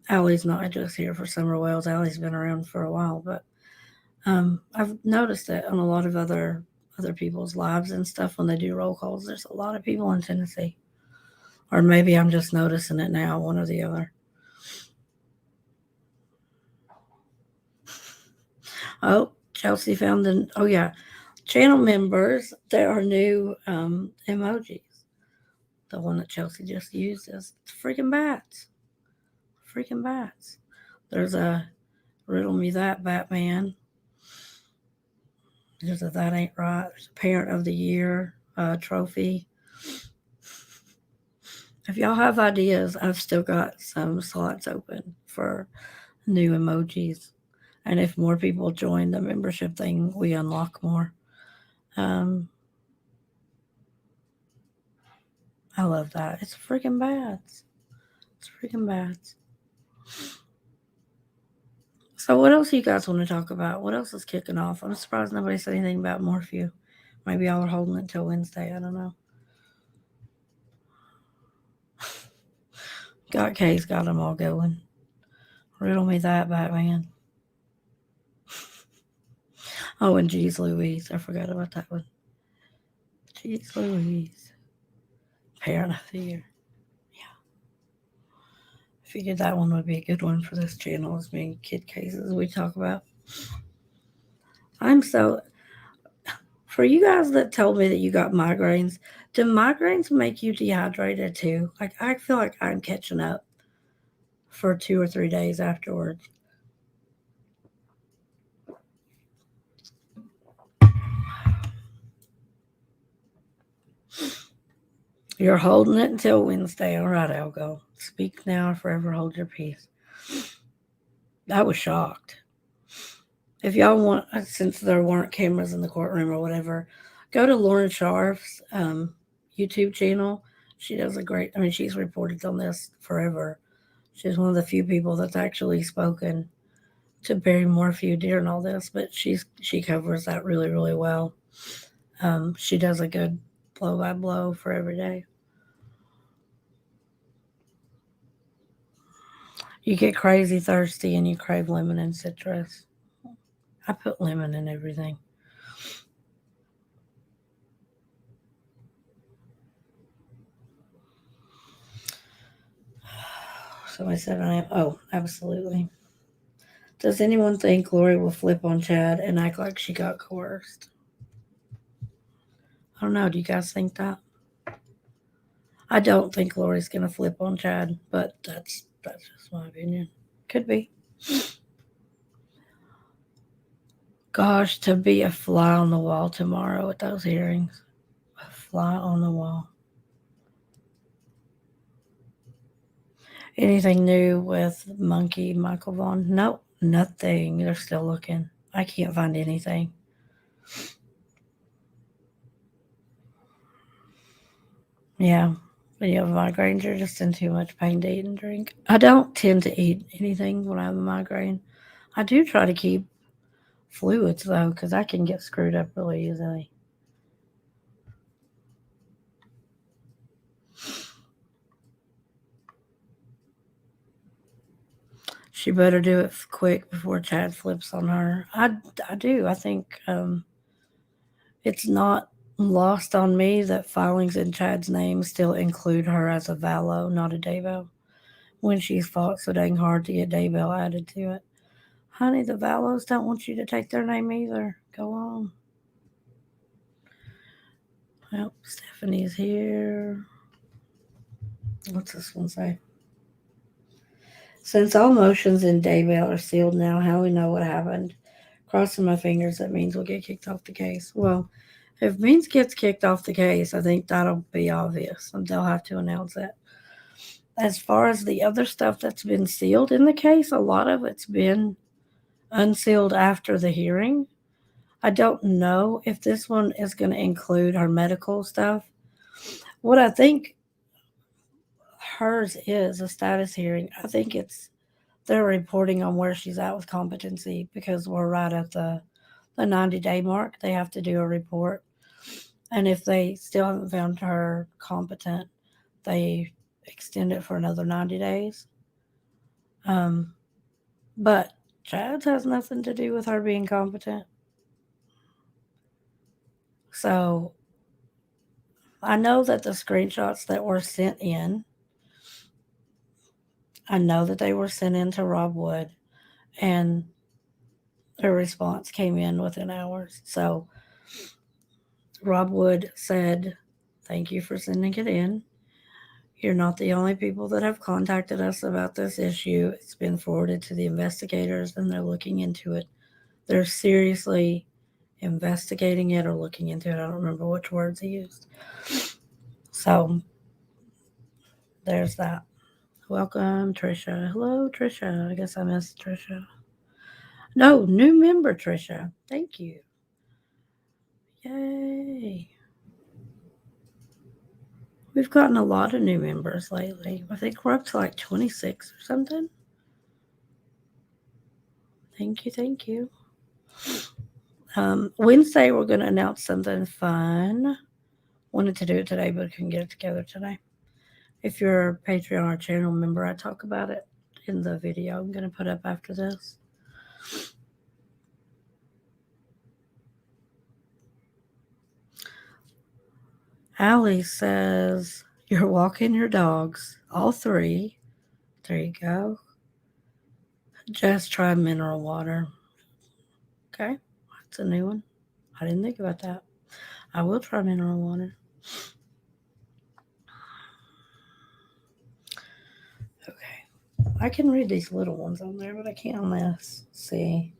Allie's not just here for Summer Wells. Allie's been around for a while, but I've noticed it on a lot of other people's lives and stuff when they do roll calls. There's a lot of people in Tennessee, or maybe I'm just noticing it now, one or the other. Oh, Chelsea found the. Oh yeah, channel members. There are new emojis. The one that Chelsea just used is freaking bats. Freaking bats. There's a riddle me that Batman. There's a that ain't right. There's a parent of the year trophy. If y'all have ideas, I've still got some slots open for new emojis. And if more people join the membership thing, we unlock more. Um, I love that. It's freaking bats. It's freaking bats. So what else you guys want to talk about? What else is kicking off? I'm surprised nobody said anything about Morphew. Maybe y'all are holding it till Wednesday. I don't know. Got K's got them all going. Riddle me that, Batman. Oh, and Jeez Louise. I forgot about that one. Jeez Louise. Parent of the year. Yeah. I figured that one would be a good one for this channel, as being kid cases we talk about. I'm so. For you guys that told me that you got migraines, do migraines make you dehydrated too? Like, I feel like I'm catching up for 2 or 3 days afterwards. You're holding it until Wednesday. All right, Algo. Speak now or forever hold your peace. I was shocked. If y'all want, since there weren't cameras in the courtroom or whatever, go to Lauren Sharf's YouTube channel. She does a great, I mean, she's reported on this forever. She's one of the few people that's actually spoken to Barry Morphew during all this, but she covers that really, really well. She does a good blow by blow for every day. You get crazy thirsty and you crave lemon and citrus. I put lemon in everything. Somebody said I am. Oh, absolutely. Does anyone think Lori will flip on Chad and act like she got coerced? I don't know. Do you guys think that? I don't think Lori's gonna flip on Chad, but that's just my opinion. Could be. Gosh, to be a fly on the wall tomorrow at those hearings. A fly on the wall. Anything new with Monkey Michael Vaughn? Nope, nothing. They're still looking. I can't find anything. Yeah. When you have a migraine, you're just in too much pain to eat and drink. I don't tend to eat anything when I have a migraine. I do try to keep fluids though, because I can get screwed up really easily. She better do it quick before Chad flips on her. I do. I think it's not lost on me that filings in Chad's name still include her as a Vallow, not a Daybell, when she's fought so dang hard to get Daybell added to it. Honey, the Vallows don't want you to take their name either. Go on. Well, Stephanie's here. What's this one say? Since all motions in Daybell are sealed now, how we know what happened? Crossing my fingers, that means we'll get kicked off the case. Well, if Means gets kicked off the case, I think that'll be obvious, and they'll have to announce it. As far as the other stuff that's been sealed in the case, a lot of it's been unsealed after the hearing. I don't know if this one is going to include her medical stuff. What I think hers is a status hearing. I think they're reporting on where she's at with competency because we're right at the 90-day mark. They have to do a report. And if they still haven't found her competent, they extend it for another 90 days. But Chad's has nothing to do with her being competent. So I know that the screenshots that were sent in, I know that they were sent in to Rob Wood, and their response came in within hours. So Rob Wood said, "Thank you for sending it in. You're not the only people that have contacted us about this issue. It's been forwarded to the investigators and they're looking into it. They're seriously investigating it or looking into it." I don't remember which words he used. So there's that. Welcome, Trisha. Hello, Trisha. I guess I missed Trisha. No, new member, Trisha. Thank you. Yay. We've gotten a lot of new members lately. I think we're up to like 26 or something. Thank you, thank you. Wednesday, we're going to announce something fun. Wanted to do it today, but couldn't get it together today. If you're a Patreon or channel member, I talk about it in the video I'm going to put up after this. Allie says, "You're walking your dogs, all three." There you go. Just try mineral water. Okay, that's a new one. I didn't think about that. I will try mineral water. Okay. I can read these little ones on there, but I can't on this. See.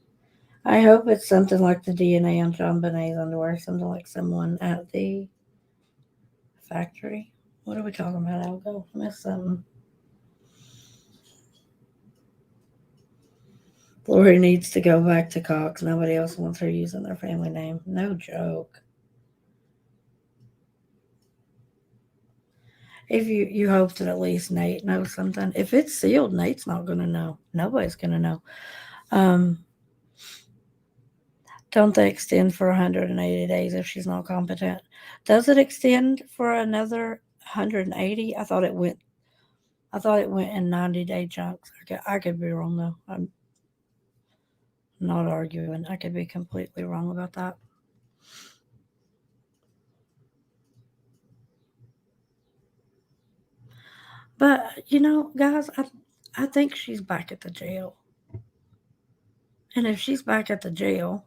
I hope it's something like the DNA on John Bonet's underwear, something like someone at the factory. What are we talking about, Algo? I missed something. Lori needs to go back to Cox. Nobody else wants her using their family name. No joke. If you hope that at least Nate knows something. If it's sealed, Nate's not going to know. Nobody's going to know. Don't they extend for 180 days if she's not competent? Does it extend for another 180? I thought it went in 90-day chunks. I could be wrong though. I'm not arguing. I could be completely wrong about that. But guys, I think she's back at the jail. And if she's back at the jail,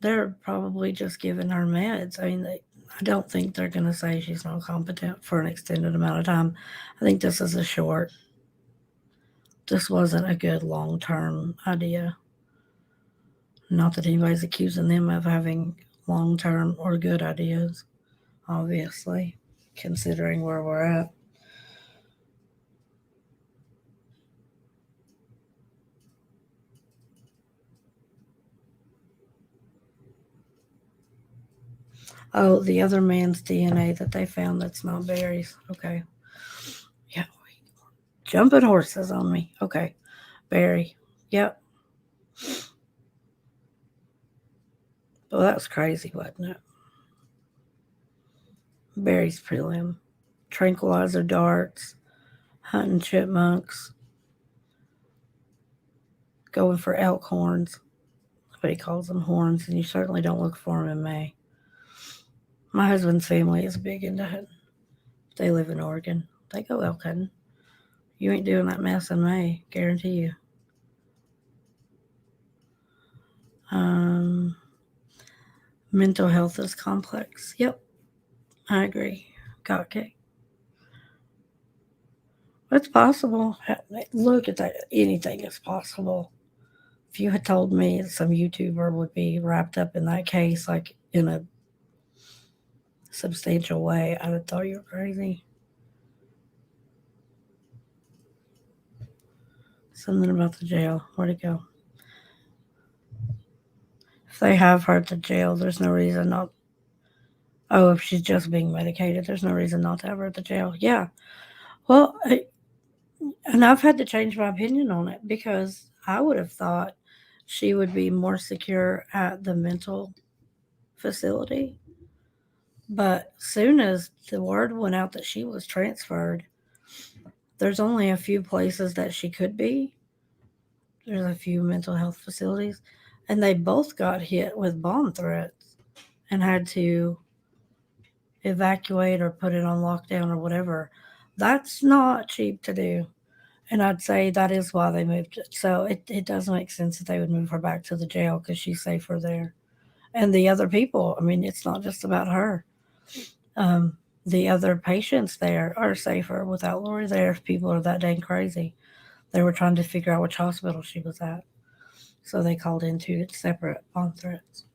they're probably just giving her meds. I mean, I don't think they're going to say she's not competent for an extended amount of time. I think this is this wasn't a good long-term idea. Not that anybody's accusing them of having long-term or good ideas, obviously, considering where we're at. Oh, the other man's DNA that they found that's not Barry's. Okay. Yeah. Jumping horses on me. Okay. Barry. Yep. Well, that was crazy, wasn't it? Barry's prelim. Tranquilizer darts. Hunting chipmunks. Going for elk horns. Nobody calls them horns, and you certainly don't look for them in May. My husband's family is big into hunting. They live in Oregon. They go elk hunting. You ain't doing that mess in May, guarantee you. Mental health is complex. Yep, I agree. Got cake. It's possible. Look at that. Anything is possible. If you had told me some YouTuber would be wrapped up in that case, like in a substantial way, I would have thought you were crazy. Something about the jail. Where'd it go? If they have her at the jail, there's no reason not. Oh, if she's just being medicated, there's no reason not to have her at the jail. Yeah. Well, and I've had to change my opinion on it because I would have thought she would be more secure at the mental facility. But soon as the word went out that she was transferred, there's only a few places that she could be. There's a few mental health facilities, and they both got hit with bomb threats and had to evacuate or put it on lockdown or whatever. That's not cheap to do. And I'd say that is why they moved it. So it does make sense that they would move her back to the jail because she's safer there. And the other people, I mean, it's not just about her. Um, the other patients there are safer without Lori there if people are that dang crazy. They were trying to figure out which hospital she was at. So they called in two separate bomb threats.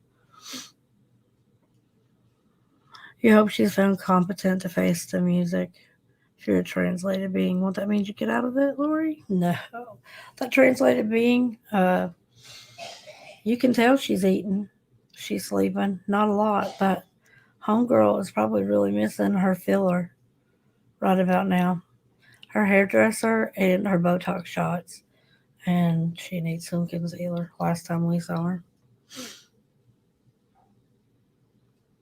You hope she's found competent to face the music. If you're a translated being, won't that mean you get out of it, Lori? No. That translated being, you can tell she's eating. She's sleeping. Not a lot, but homegirl is probably really missing her filler right about now. Her hairdresser and her Botox shots. And she needs some concealer last time we saw her.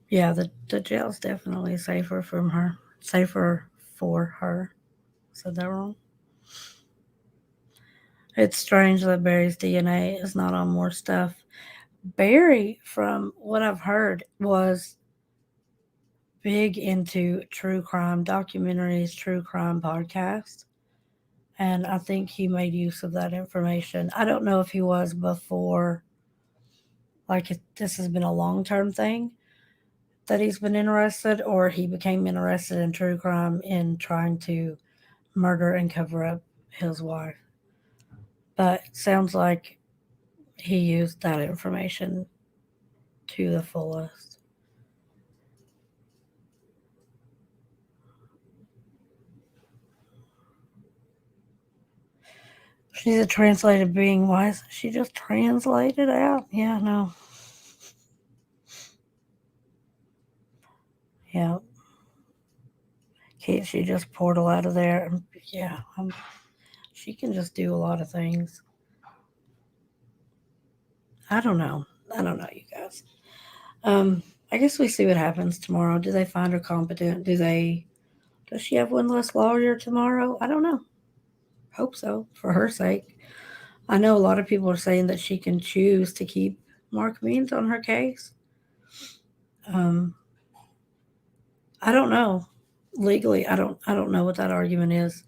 Yeah, the jail's definitely safer from her. Safer for her. Said that wrong? It's strange that Barry's DNA is not on more stuff. Barry, from what I've heard, was big into true crime documentaries, true crime podcasts. And I think he made use of that information. I don't know if he was before, like if this has been a long term thing that he's been interested, or he became interested in true crime in trying to murder and cover up his wife. But it sounds like he used that information to the fullest. She's a translated being. Why isn't she just translated out? Yeah, no. Yeah. Can't she just portal out of there? Yeah, she can just do a lot of things. I don't know. I don't know, you guys. I guess we see what happens tomorrow. Do they find her competent? Does she have one less lawyer tomorrow? I don't know. Hope so, for her sake. I know a lot of people are saying that she can choose to keep Mark Means on her case. Um, I don't know. Legally, I don't know what that argument is.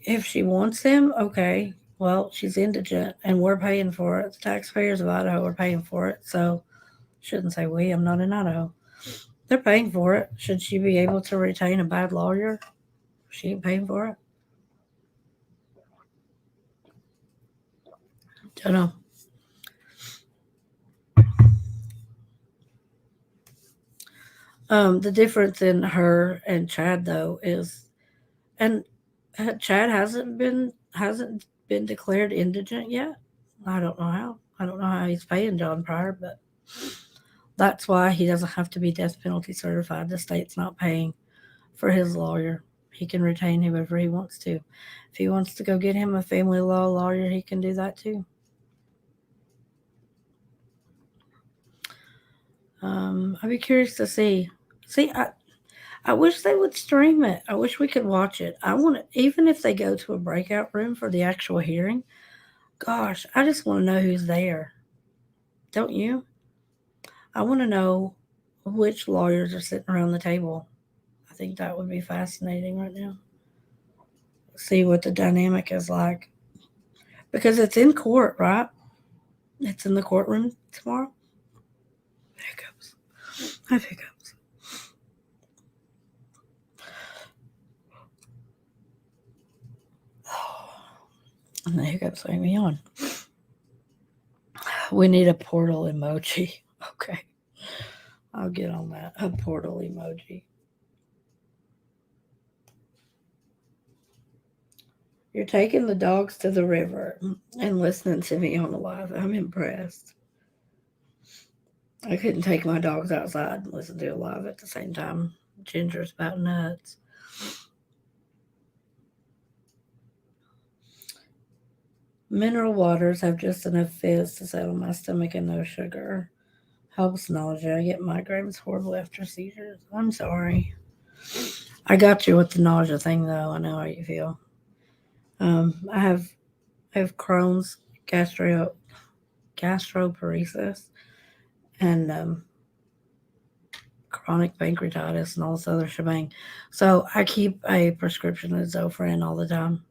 If she wants him, okay. Well, she's indigent and we're paying for it. The taxpayers of Idaho are paying for it. So shouldn't say we, I'm not in Idaho. They're paying for it. Should she be able to retain a bad lawyer? She ain't paying for it. Don't know. The difference in her and Chad though is, and Chad hasn't been declared indigent yet. I don't know how. I don't know how he's paying John Pryor, but that's why he doesn't have to be death penalty certified. The state's not paying for his lawyer. He can retain whoever he wants to. If he wants to go get him a family law lawyer, he can do that too. I'd be curious to see. See, I wish they would stream it. I wish we could watch it. I want to, even if they go to a breakout room for the actual hearing. Gosh, I just want to know who's there. Don't you? I want to know which lawyers are sitting around the table. I think that would be fascinating right now. See what the dynamic is like. Because it's in court, right? It's in the courtroom tomorrow. Hiccups. I have hiccups. helps make me on. We need a portal emoji. Okay. I'll get on that. A portal emoji. You're taking the dogs to the river and listening to me on the live. I'm impressed. I couldn't take my dogs outside and listen to it live at the same time. Ginger's about nuts. Mineral waters have just enough fizz to settle my stomach and no sugar. Helps nausea. I get migraines horribly after seizures. I'm sorry. I got you with the nausea thing though. I know how you feel. I have Crohn's, gastroparesis, and chronic pancreatitis and all this other shebang. So I keep a prescription of Zofran all the time,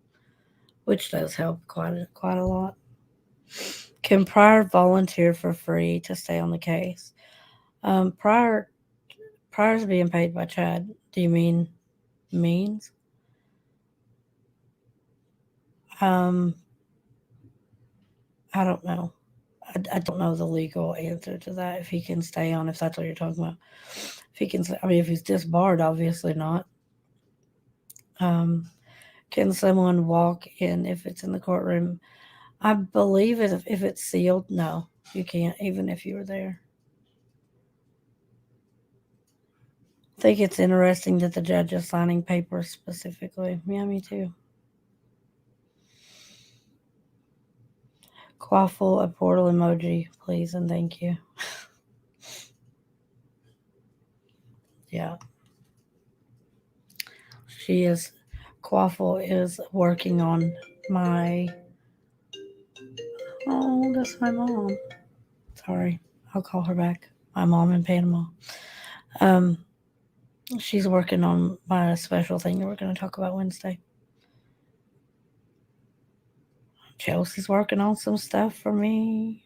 which does help quite a lot. Can Pryor volunteer for free to stay on the case? Pryor's being paid by Chad. Do you mean means? Um, I don't know. I don't know the legal answer to that. If he can stay on, if that's what you're talking about. If he can, I mean, if he's disbarred, obviously not. Um, can someone walk in if it's in the courtroom? I believe if it's sealed, no, you can't, even if you were there. I think it's interesting that the judge is signing papers specifically. Yeah, me too. Quaffle a portal emoji, please, and thank you. Yeah. She is, Quaffle is working on my, oh, that's my mom. Sorry, I'll call her back. My mom in Panama. Um, she's working on my special thing that we're going to talk about Wednesday. Chelsea's working on some stuff for me.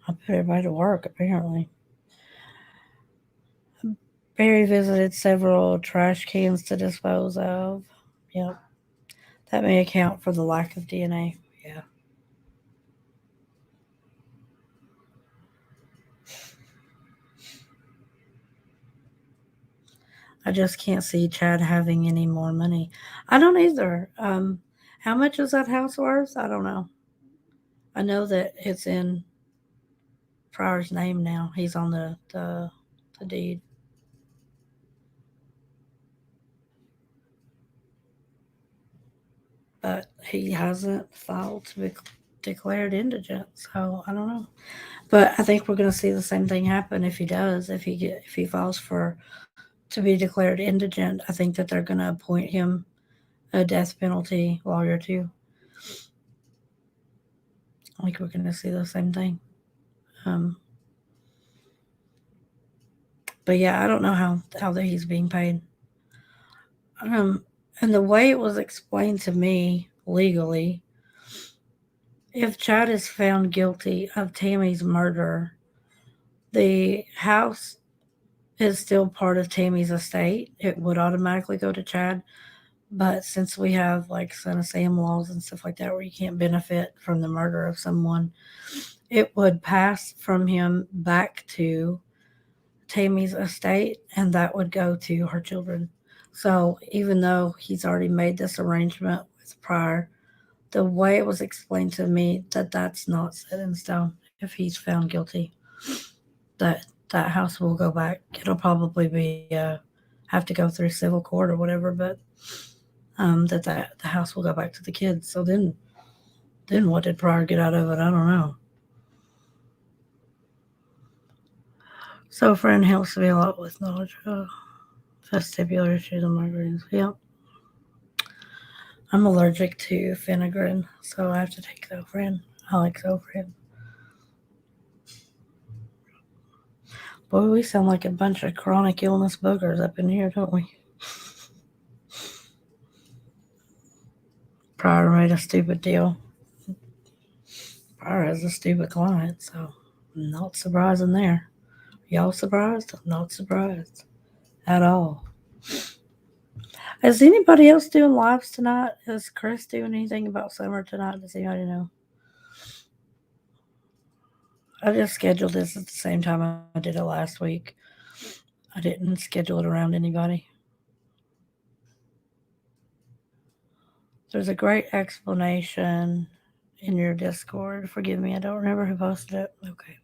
I put everybody to work, apparently. Barry visited several trash cans to dispose of. Yep. That may account for the lack of DNA. Yeah. I just can't see Chad having any more money. I don't either. How much is that house worth? I don't know. I know that it's in Pryor's name now. He's on the deed. But he hasn't filed to be declared indigent, so I don't know. But I think we're going to see the same thing happen if he does. If he files for to be declared indigent, I think that they're going to appoint him a death penalty lawyer too. I think we're going to see the same thing. Um, but yeah, I don't know how that he's being paid. Um, and the way it was explained to me legally, if Chad is found guilty of Tammy's murder, the house is still part of Tammy's estate. It would automatically go to Chad. But since we have like Son of Sam laws and stuff like that where you can't benefit from the murder of someone, it would pass from him back to Tammy's estate and that would go to her children. So even though he's already made this arrangement with Pryor, the way it was explained to me that that's not set in stone. If he's found guilty, that that house will go back. It'll probably be have to go through civil court or whatever, but that the house will go back to the kids. So then what did Pryor get out of it? I don't know. So friend helps me a lot with knowledge of vestibular issues and migraines. Yep. I'm allergic to Phenagrin, so I have to take Zofran. I like Zofran. Boy, we sound like a bunch of chronic illness boogers up in here, don't we? Pryor made a stupid deal. Pryor has a stupid client, so not surprising there. Y'all surprised? Not surprised at all. Is anybody else doing lives tonight? Is Chris doing anything about summer tonight? Does anybody know? I just scheduled this at the same time I did it last week. I didn't schedule it around anybody. There's a great explanation in your Discord. Forgive me, I don't remember who posted it. Okay.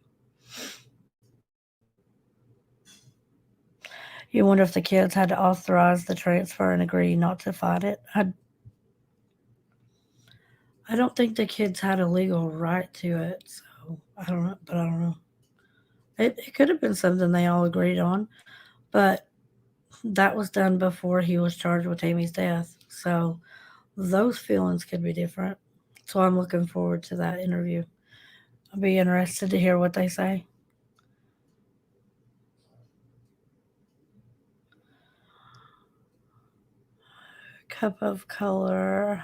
You wonder if the kids had to authorize the transfer and agree not to fight it? I don't think the kids had a legal right to it, so I don't know, but I don't know. It could have been something they all agreed on, but that was done before he was charged with Amy's death. So those feelings could be different. So I'm looking forward to that interview. I'll be interested to hear what they say. Cup of color.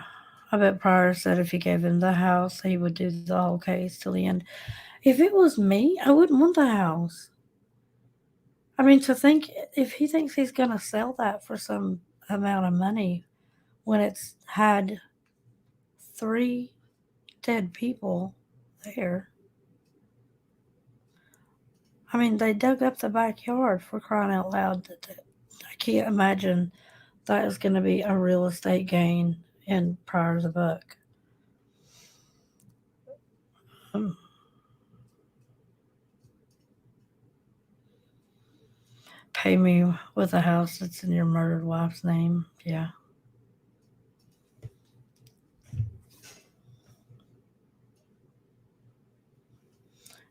I bet Pryor said if he gave him the house, he would do the whole case till the end. If it was me, I wouldn't want the house. I mean, to think if he thinks he's going to sell that for some amount of money when it's had 3 dead people there. I mean, they dug up the backyard for crying out loud. I can't imagine that is going to be a real estate gain in Pryor's book. Um, Pay me with a house that's in your murdered wife's name. Yeah.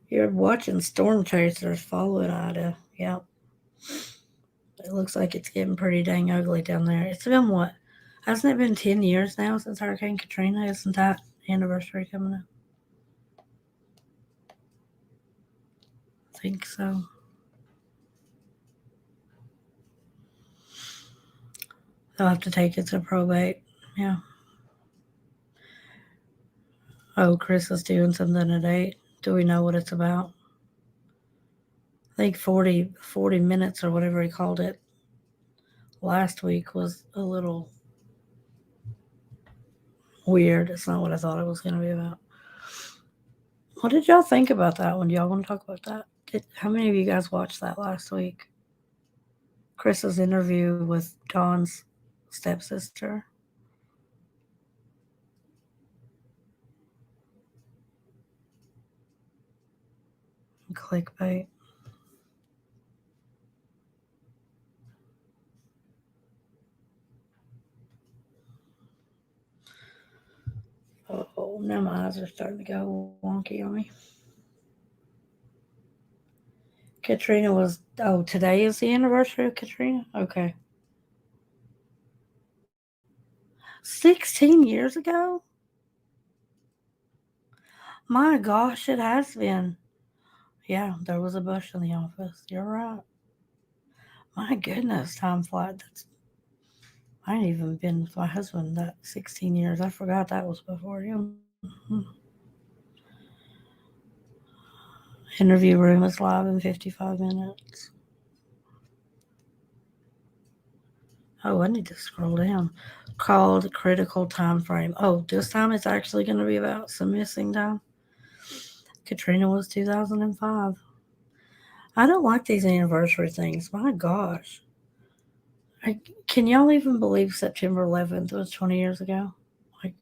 You're watching storm chasers following Ida. Yep. It looks like it's getting pretty dang ugly down there. It's been what? Hasn't it been 10 years now since Hurricane Katrina? Isn't that anniversary coming up? I think so. They'll have to take it to probate. Yeah. Oh, Chris is doing something today. Do we know what it's about? I think 40 minutes or whatever he called it last week was a little weird. It's not what I thought it was going to be about. What did y'all think about that one? Do y'all want to talk about that? How many of you guys watched that last week? Chris's interview with Dawn's stepsister. Clickbait. Oh, now my eyes are starting to go wonky on me. Katrina was, oh, today is the anniversary of Katrina? Okay. 16 years ago? My gosh, it has been. Yeah, there was a Bush in the office. You're right. My goodness, time flies. I ain't even been with my husband that 16 years. I forgot that was before him. Interview room is live in 55 minutes. Oh, I need to scroll down. Called critical time frame. Oh, this time it's actually going to be about some missing time. Katrina was 2005. I don't like these anniversary things. My gosh. Can y'all even believe September 11th was 20 years ago? Like,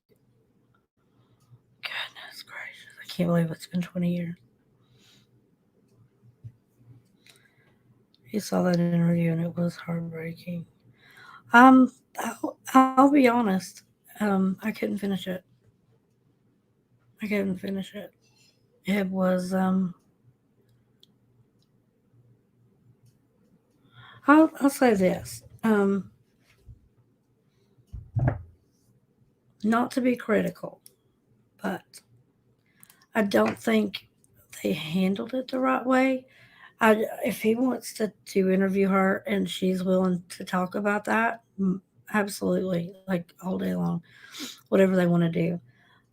goodness gracious. I can't believe it's been 20 years. You saw that interview and it was heartbreaking. Um, I'll be honest. I couldn't finish it. I couldn't finish it. It was I'll say this. Not to be critical, but I don't think they handled it the right way. If he wants to interview her and she's willing to talk about that, absolutely, like all day long, whatever they want to do.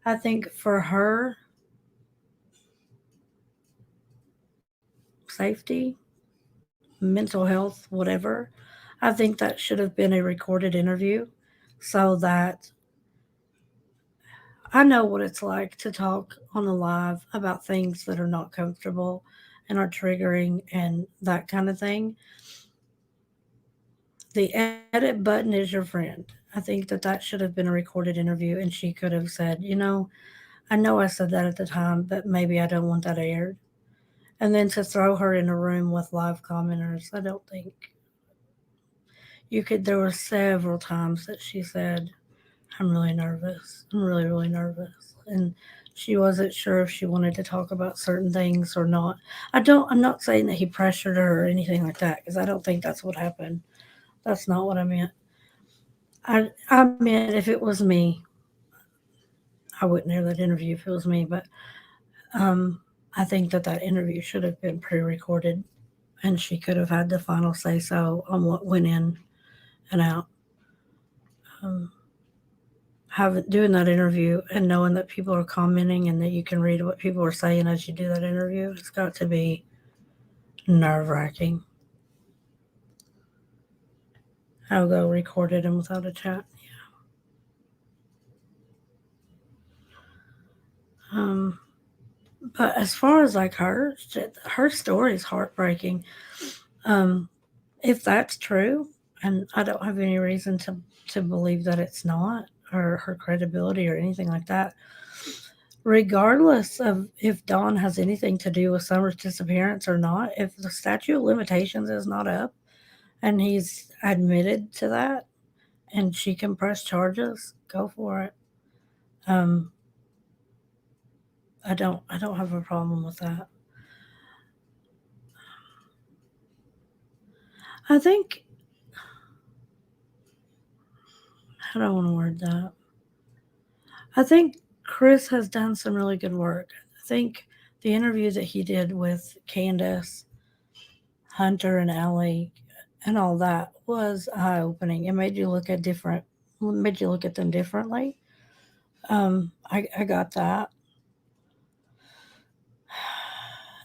I think for her safety, mental health, whatever, I think that should have been a recorded interview so that I know what it's like to talk on the live about things that are not comfortable and are triggering and that kind of thing. The edit button is your friend. I think that that should have been a recorded interview, and she could have said, I know I said that at the time, but maybe I don't want that aired. And then to throw her in a room with live commenters, I don't think you could. There were several times that she said, I'm really nervous. I'm really, really nervous. And she wasn't sure if she wanted to talk about certain things or not. I'm not saying that he pressured her or anything like that, because I don't think that's what happened. That's not what I meant. I meant if it was me, I wouldn't air that interview if it was me, but um, I think that that interview should have been pre-recorded, and she could have had the final say so on what went in and out. Um, doing that interview and knowing that people are commenting and that you can read what people are saying as you do that interview, it's got to be nerve wracking. I'll go recorded and without a chat. Yeah. But as far as like her story is heartbreaking. Um, if that's true, and I don't have any reason to believe that it's not, or her credibility or anything like that, regardless of if Dawn has anything to do with Summer's disappearance or not, if the statute of limitations is not up and he's admitted to that and she can press charges, go for it. Um, I don't have a problem with that. I think how do I want to word that? I think Chris has done some really good work. I think the interview that he did with Candace, Hunter, and Allie, and all that was eye opening. It made you look at them differently. I got that.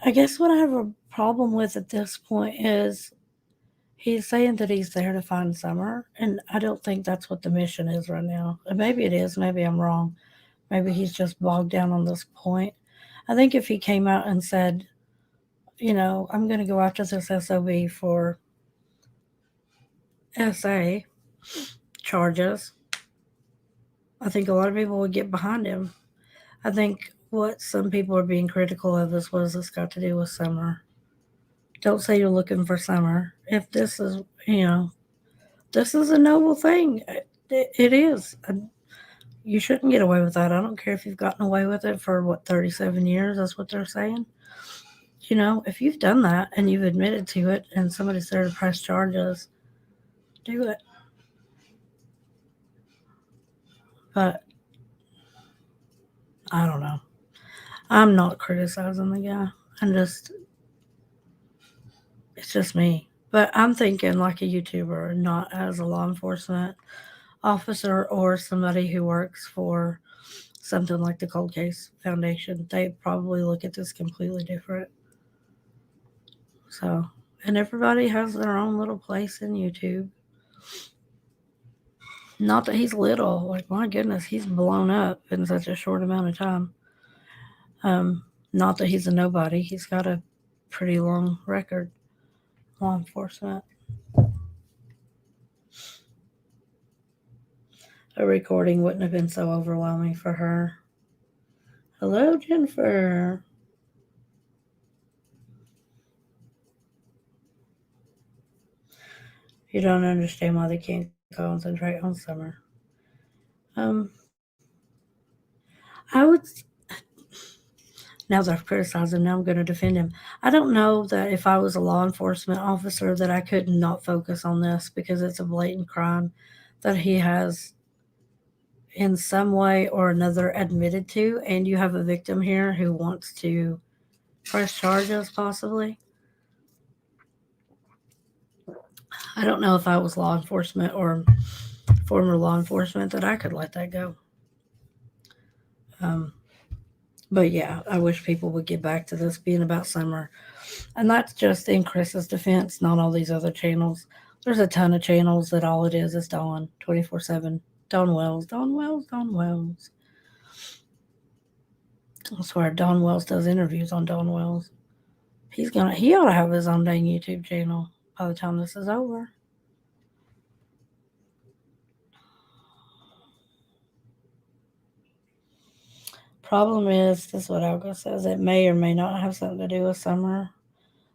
I guess what I have a problem with at this point is he's saying that he's there to find Summer, and I don't think that's what the mission is right now. And maybe it is, maybe I'm wrong. Maybe he's just bogged down on this point. I think if he came out and said, I'm going to go after this SOB for SA charges, I think a lot of people would get behind him. I think what some people are being critical of is what has this got to do with Summer? Don't say you're looking for Summer. If this is a noble thing. It is. You shouldn't get away with that. I don't care if you've gotten away with it for 37 years. That's what they're saying. If you've done that and you've admitted to it and somebody's there to press charges, do it. But I don't know. I'm not criticizing the guy. It's just me. But I'm thinking like a YouTuber, not as a law enforcement officer or somebody who works for something like the Cold Case Foundation. They probably look at this completely different. So, and everybody has their own little place in YouTube. Not that he's little, like my goodness, he's blown up in such a short amount of time. Um, Not that he's a nobody, he's got a pretty long record, law enforcement. A recording wouldn't have been so overwhelming for her. Hello, Jennifer. You don't understand why they can't concentrate on Summer. I would Now that I've criticized him, now I'm going to defend him. I don't know that if I was a law enforcement officer that I could not focus on this because it's a blatant crime that he has in some way or another admitted to, and you have a victim here who wants to press charges possibly. I don't know if I was law enforcement or former law enforcement that I could let that go. Um, but yeah, I wish people would get back to this being about Summer. And that's just in Chris's defense, not all these other channels. There's a ton of channels that all it is Dawn 24/7. Dawn Wells, Dawn Wells, Dawn Wells. I swear, Dawn Wells does interviews on Dawn Wells. He ought to have his own dang YouTube channel by the time this is over. Problem is, this is what Alga says, it may or may not have something to do with Summer.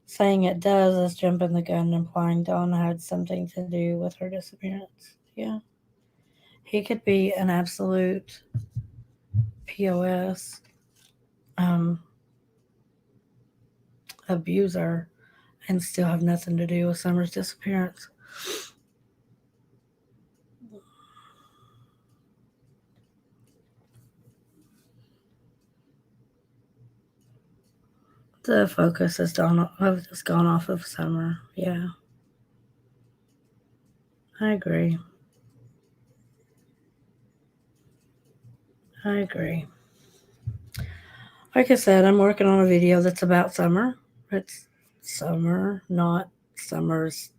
Saying it does is jumping the gun, implying Dawn had something to do with her disappearance. Yeah. He could be an absolute POS um, abuser and still have nothing to do with Summer's disappearance. The focus has gone off of Summer. Yeah, I agree. I agree. Like I said, I'm working on a video that's about Summer. It's Summer, not Summer's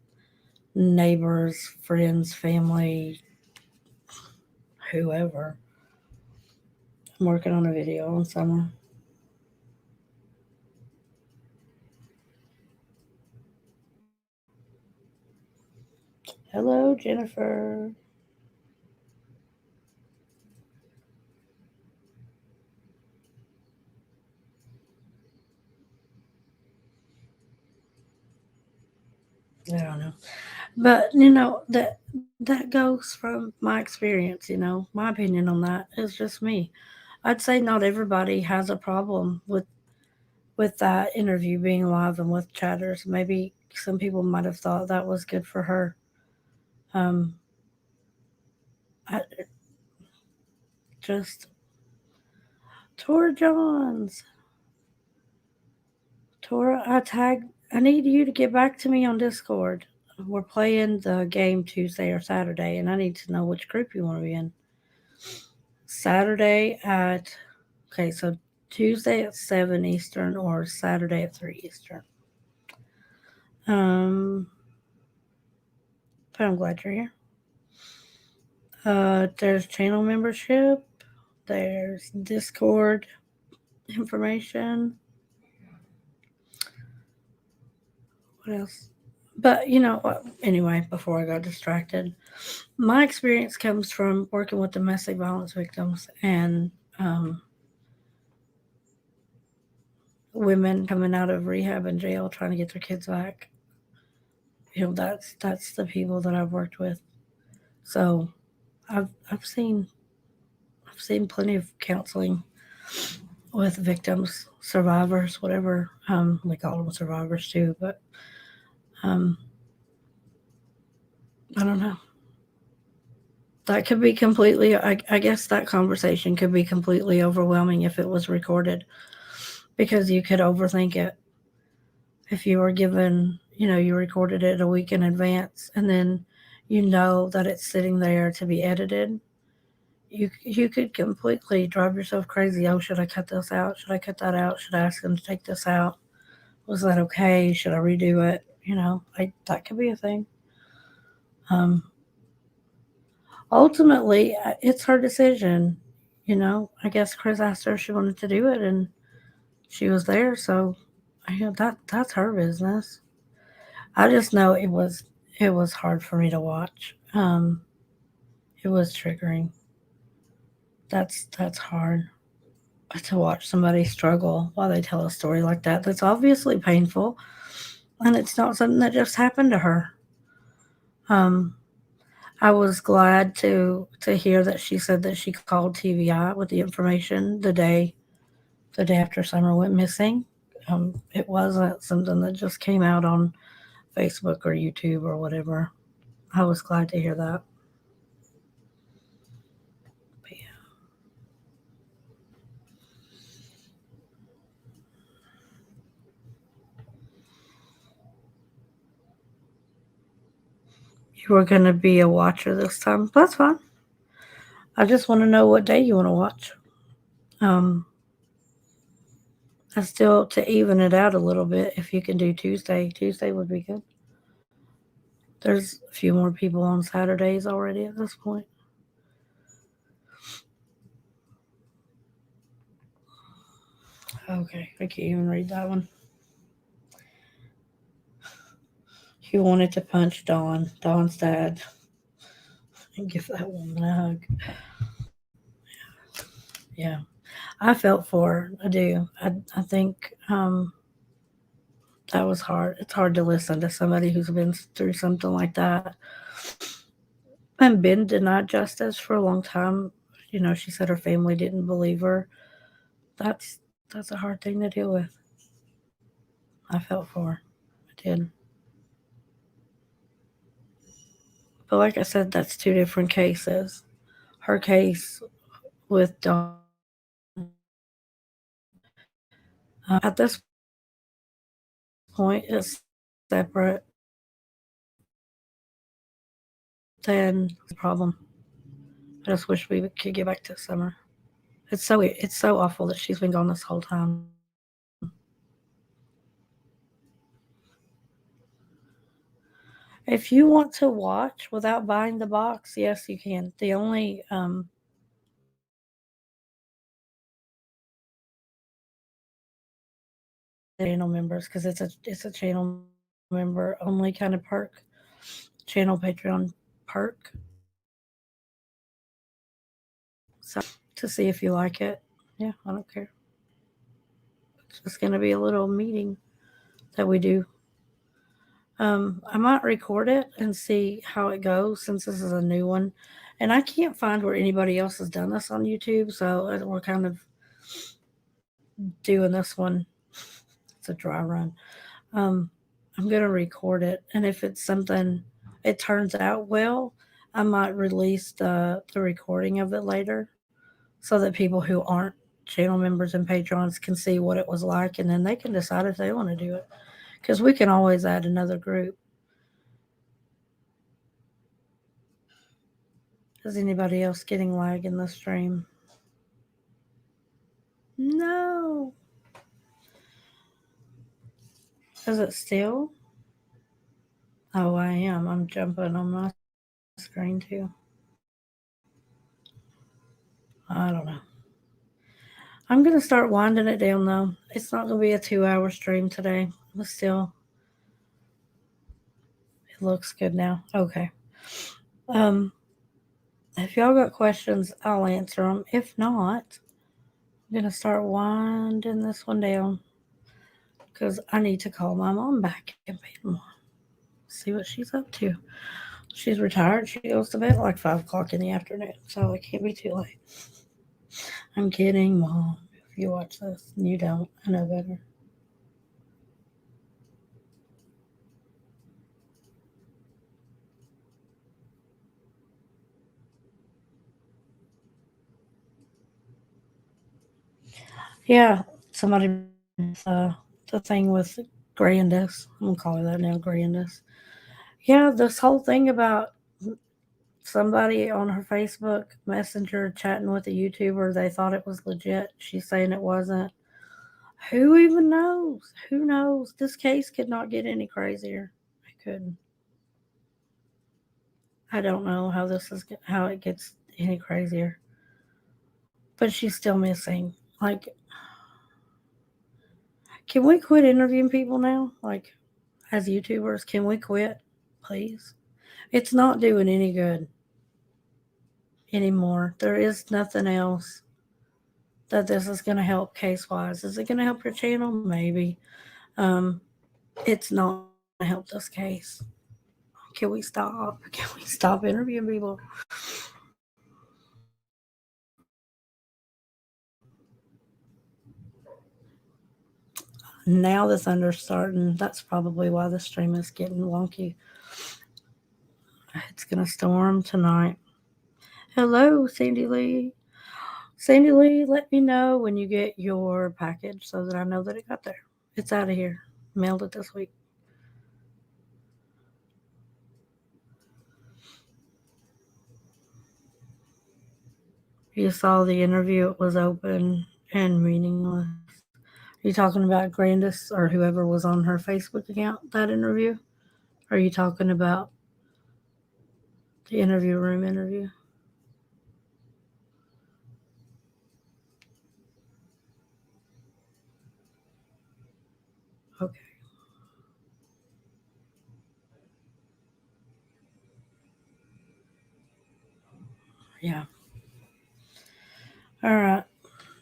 neighbors, friends, family, whoever. I'm working on a video on Summer. Hello, Jennifer. I don't know. But that goes from my experience, my opinion on that is just me. I'd say not everybody has a problem with that interview being live and with chatters. Maybe some people might have thought that was good for her. Um, I just Tora Johns, Tora, I need you to get back to me on Discord. We're playing the game Tuesday or Saturday, and I need to know which group you want to be in. Saturday at Okay, so Tuesday at 7 Eastern or Saturday at 3 Eastern. Um, but I'm glad you're here. There's channel membership. There's Discord information. What else? But anyway, before I got distracted, my experience comes from working with domestic violence victims and women coming out of rehab and jail trying to get their kids back. That's the people that I've worked with. So I've I've seen I've seen plenty of counseling with victims, survivors, whatever. We call them survivors too, but um, I don't know. That could be completely. I guess that conversation could be completely overwhelming if it was recorded, because you could overthink it. If you were given, you recorded it a week in advance, and then that it's sitting there to be edited. You could completely drive yourself crazy. Oh, should I cut this out? Should I cut that out? Should I ask them to take this out? Was that okay? Should I redo it? That could be a thing. Um, Ultimately, it's her decision. I guess Chris asked her if she wanted to do it, and she was there. So, that's her business. I just know it was hard for me to watch. It was triggering. That's hard to watch somebody struggle while they tell a story like that. That's obviously painful, and it's not something that just happened to her. Um, I was glad to hear that she said that she called TVI with the information the day after Summer went missing. It wasn't something that just came out on Facebook or YouTube or whatever. I was glad to hear that. But yeah. You were gonna be a watcher this time. That's fine. I just want to know what day you want to watch. Um, I still to even it out a little bit. If you can do Tuesday, Tuesday would be good. There's a few more people on Saturdays already at this point. Okay, I can't even read that one. He wanted to punch Dawn's dad, and give that woman a hug. Yeah, I felt for her. I do. I think that was hard. It's hard to listen to somebody who's been through something like that and been denied justice for a long time. She said her family didn't believe her. That's a hard thing to deal with. I felt for her. I did. But like I said, that's two different cases. Her case with Dawn, at this point, is separate than the problem. I just wish we could get back to summer. It's so awful that she's been gone this whole time. If you want to watch without buying the box, yes, you can. The only channel members, because it's a channel member only kind of perk, channel Patreon perk. So to see if you like it, yeah, I don't care. It's just gonna be a little meeting that we do. I might record it and see how it goes since this is a new one, and I can't find where anybody else has done this on YouTube, so we're kind of doing this one. It's a dry run. Um, I'm gonna record it, and if it's something it turns out well, I might release the recording of it later, so that people who aren't channel members and patrons can see what it was like, and then they can decide if they want to do it. Because we can always add another group. Is anybody else getting lag in the stream? No. Is it still? Oh, I am. I'm jumping on my screen too. I don't know. I'm going to start winding it down though. It's not going to be a 2-hour stream today, but still, it looks good now. Okay. Um, if y'all got questions, I'll answer them. If not, I'm going to start winding this one down because I need to call my mom back and see what she's up to. She's retired. She goes to bed at like 5 o'clock in the afternoon, so it can't be too late. I'm kidding, Mom. If you watch this, you don't. I know better. Yeah, somebody, the thing with Grandis. I'm gonna call her that now, Grandis. Yeah, this whole thing about somebody on her Facebook Messenger chatting with a YouTuber, they thought it was legit. She's saying it wasn't. Who even knows? Who knows? This case could not get any crazier. It couldn't. I don't know how it gets any crazier. But she's still missing. Like, can we quit interviewing people now? Like, as YouTubers, can we quit, please? It's not doing any good anymore. There is nothing else that this is going to help case wise. Is it going to help your channel? Maybe. Um, it's not going to help this case. Can we stop? Can we stop interviewing people? Now the thunder's starting. That's probably why the stream is getting wonky. It's going to storm tonight. Hello, Sandy Lee. Sandy Lee, let me know when you get your package so that I know that it got there. It's out of here. Mailed it this week. You saw the interview, it was open and meaningless. Are you talking about Grandis or whoever was on her Facebook account, that interview? Or are you talking about The interview room interview. Okay. Yeah. All right.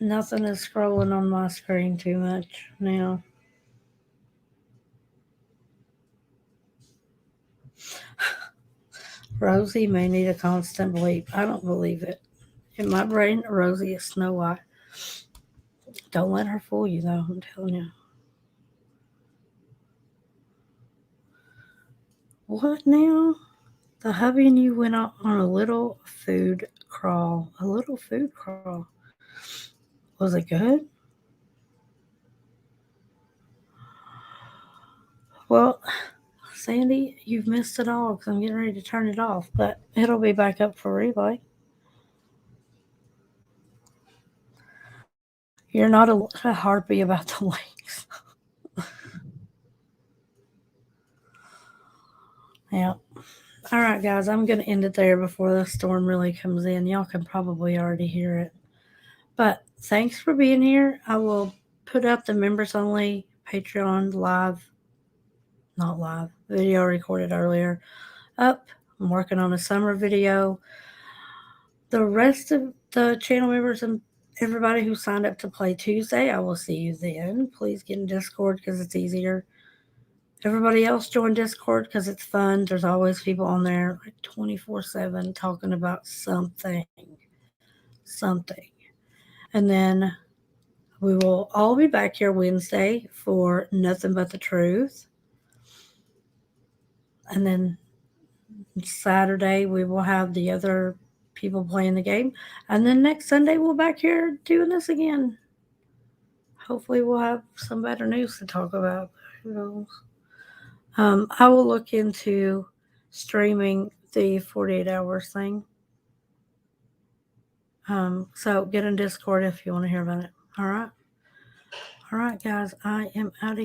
Nothing is scrolling on my screen too much now. Rosie may need a constant bleep. I don't believe it. In my brain, Rosie is Snow White. Don't let her fool you, though. I'm telling you. What now? The hubby and you went out on a little food crawl. A little food crawl. Was it good? Well, Sandy, you've missed it all because I'm getting ready to turn it off, but it'll be back up for replay. You're not a harpy about the links. Yeah. All right, guys, I'm going to end it there before the storm really comes in. Y'all can probably already hear it. But thanks for being here. I will put up the members only Patreon live, not live, video recorded earlier up. I'm working on a summer video. The rest of the channel members and everybody who signed up to play Tuesday, I will see you then. Please get in Discord because it's easier. Everybody else join Discord because it's fun. There's always people on there like 24/7 talking about something. Something. And then we will all be back here Wednesday for Nothing But the Truth. And then Saturday we will have the other people playing the game. And then next Sunday we'll back here doing this again. Hopefully we'll have some better news to talk about. Who knows? I will look into streaming the 48 hours thing. So get in Discord if you want to hear about it. All right. All right, guys. I am out of here.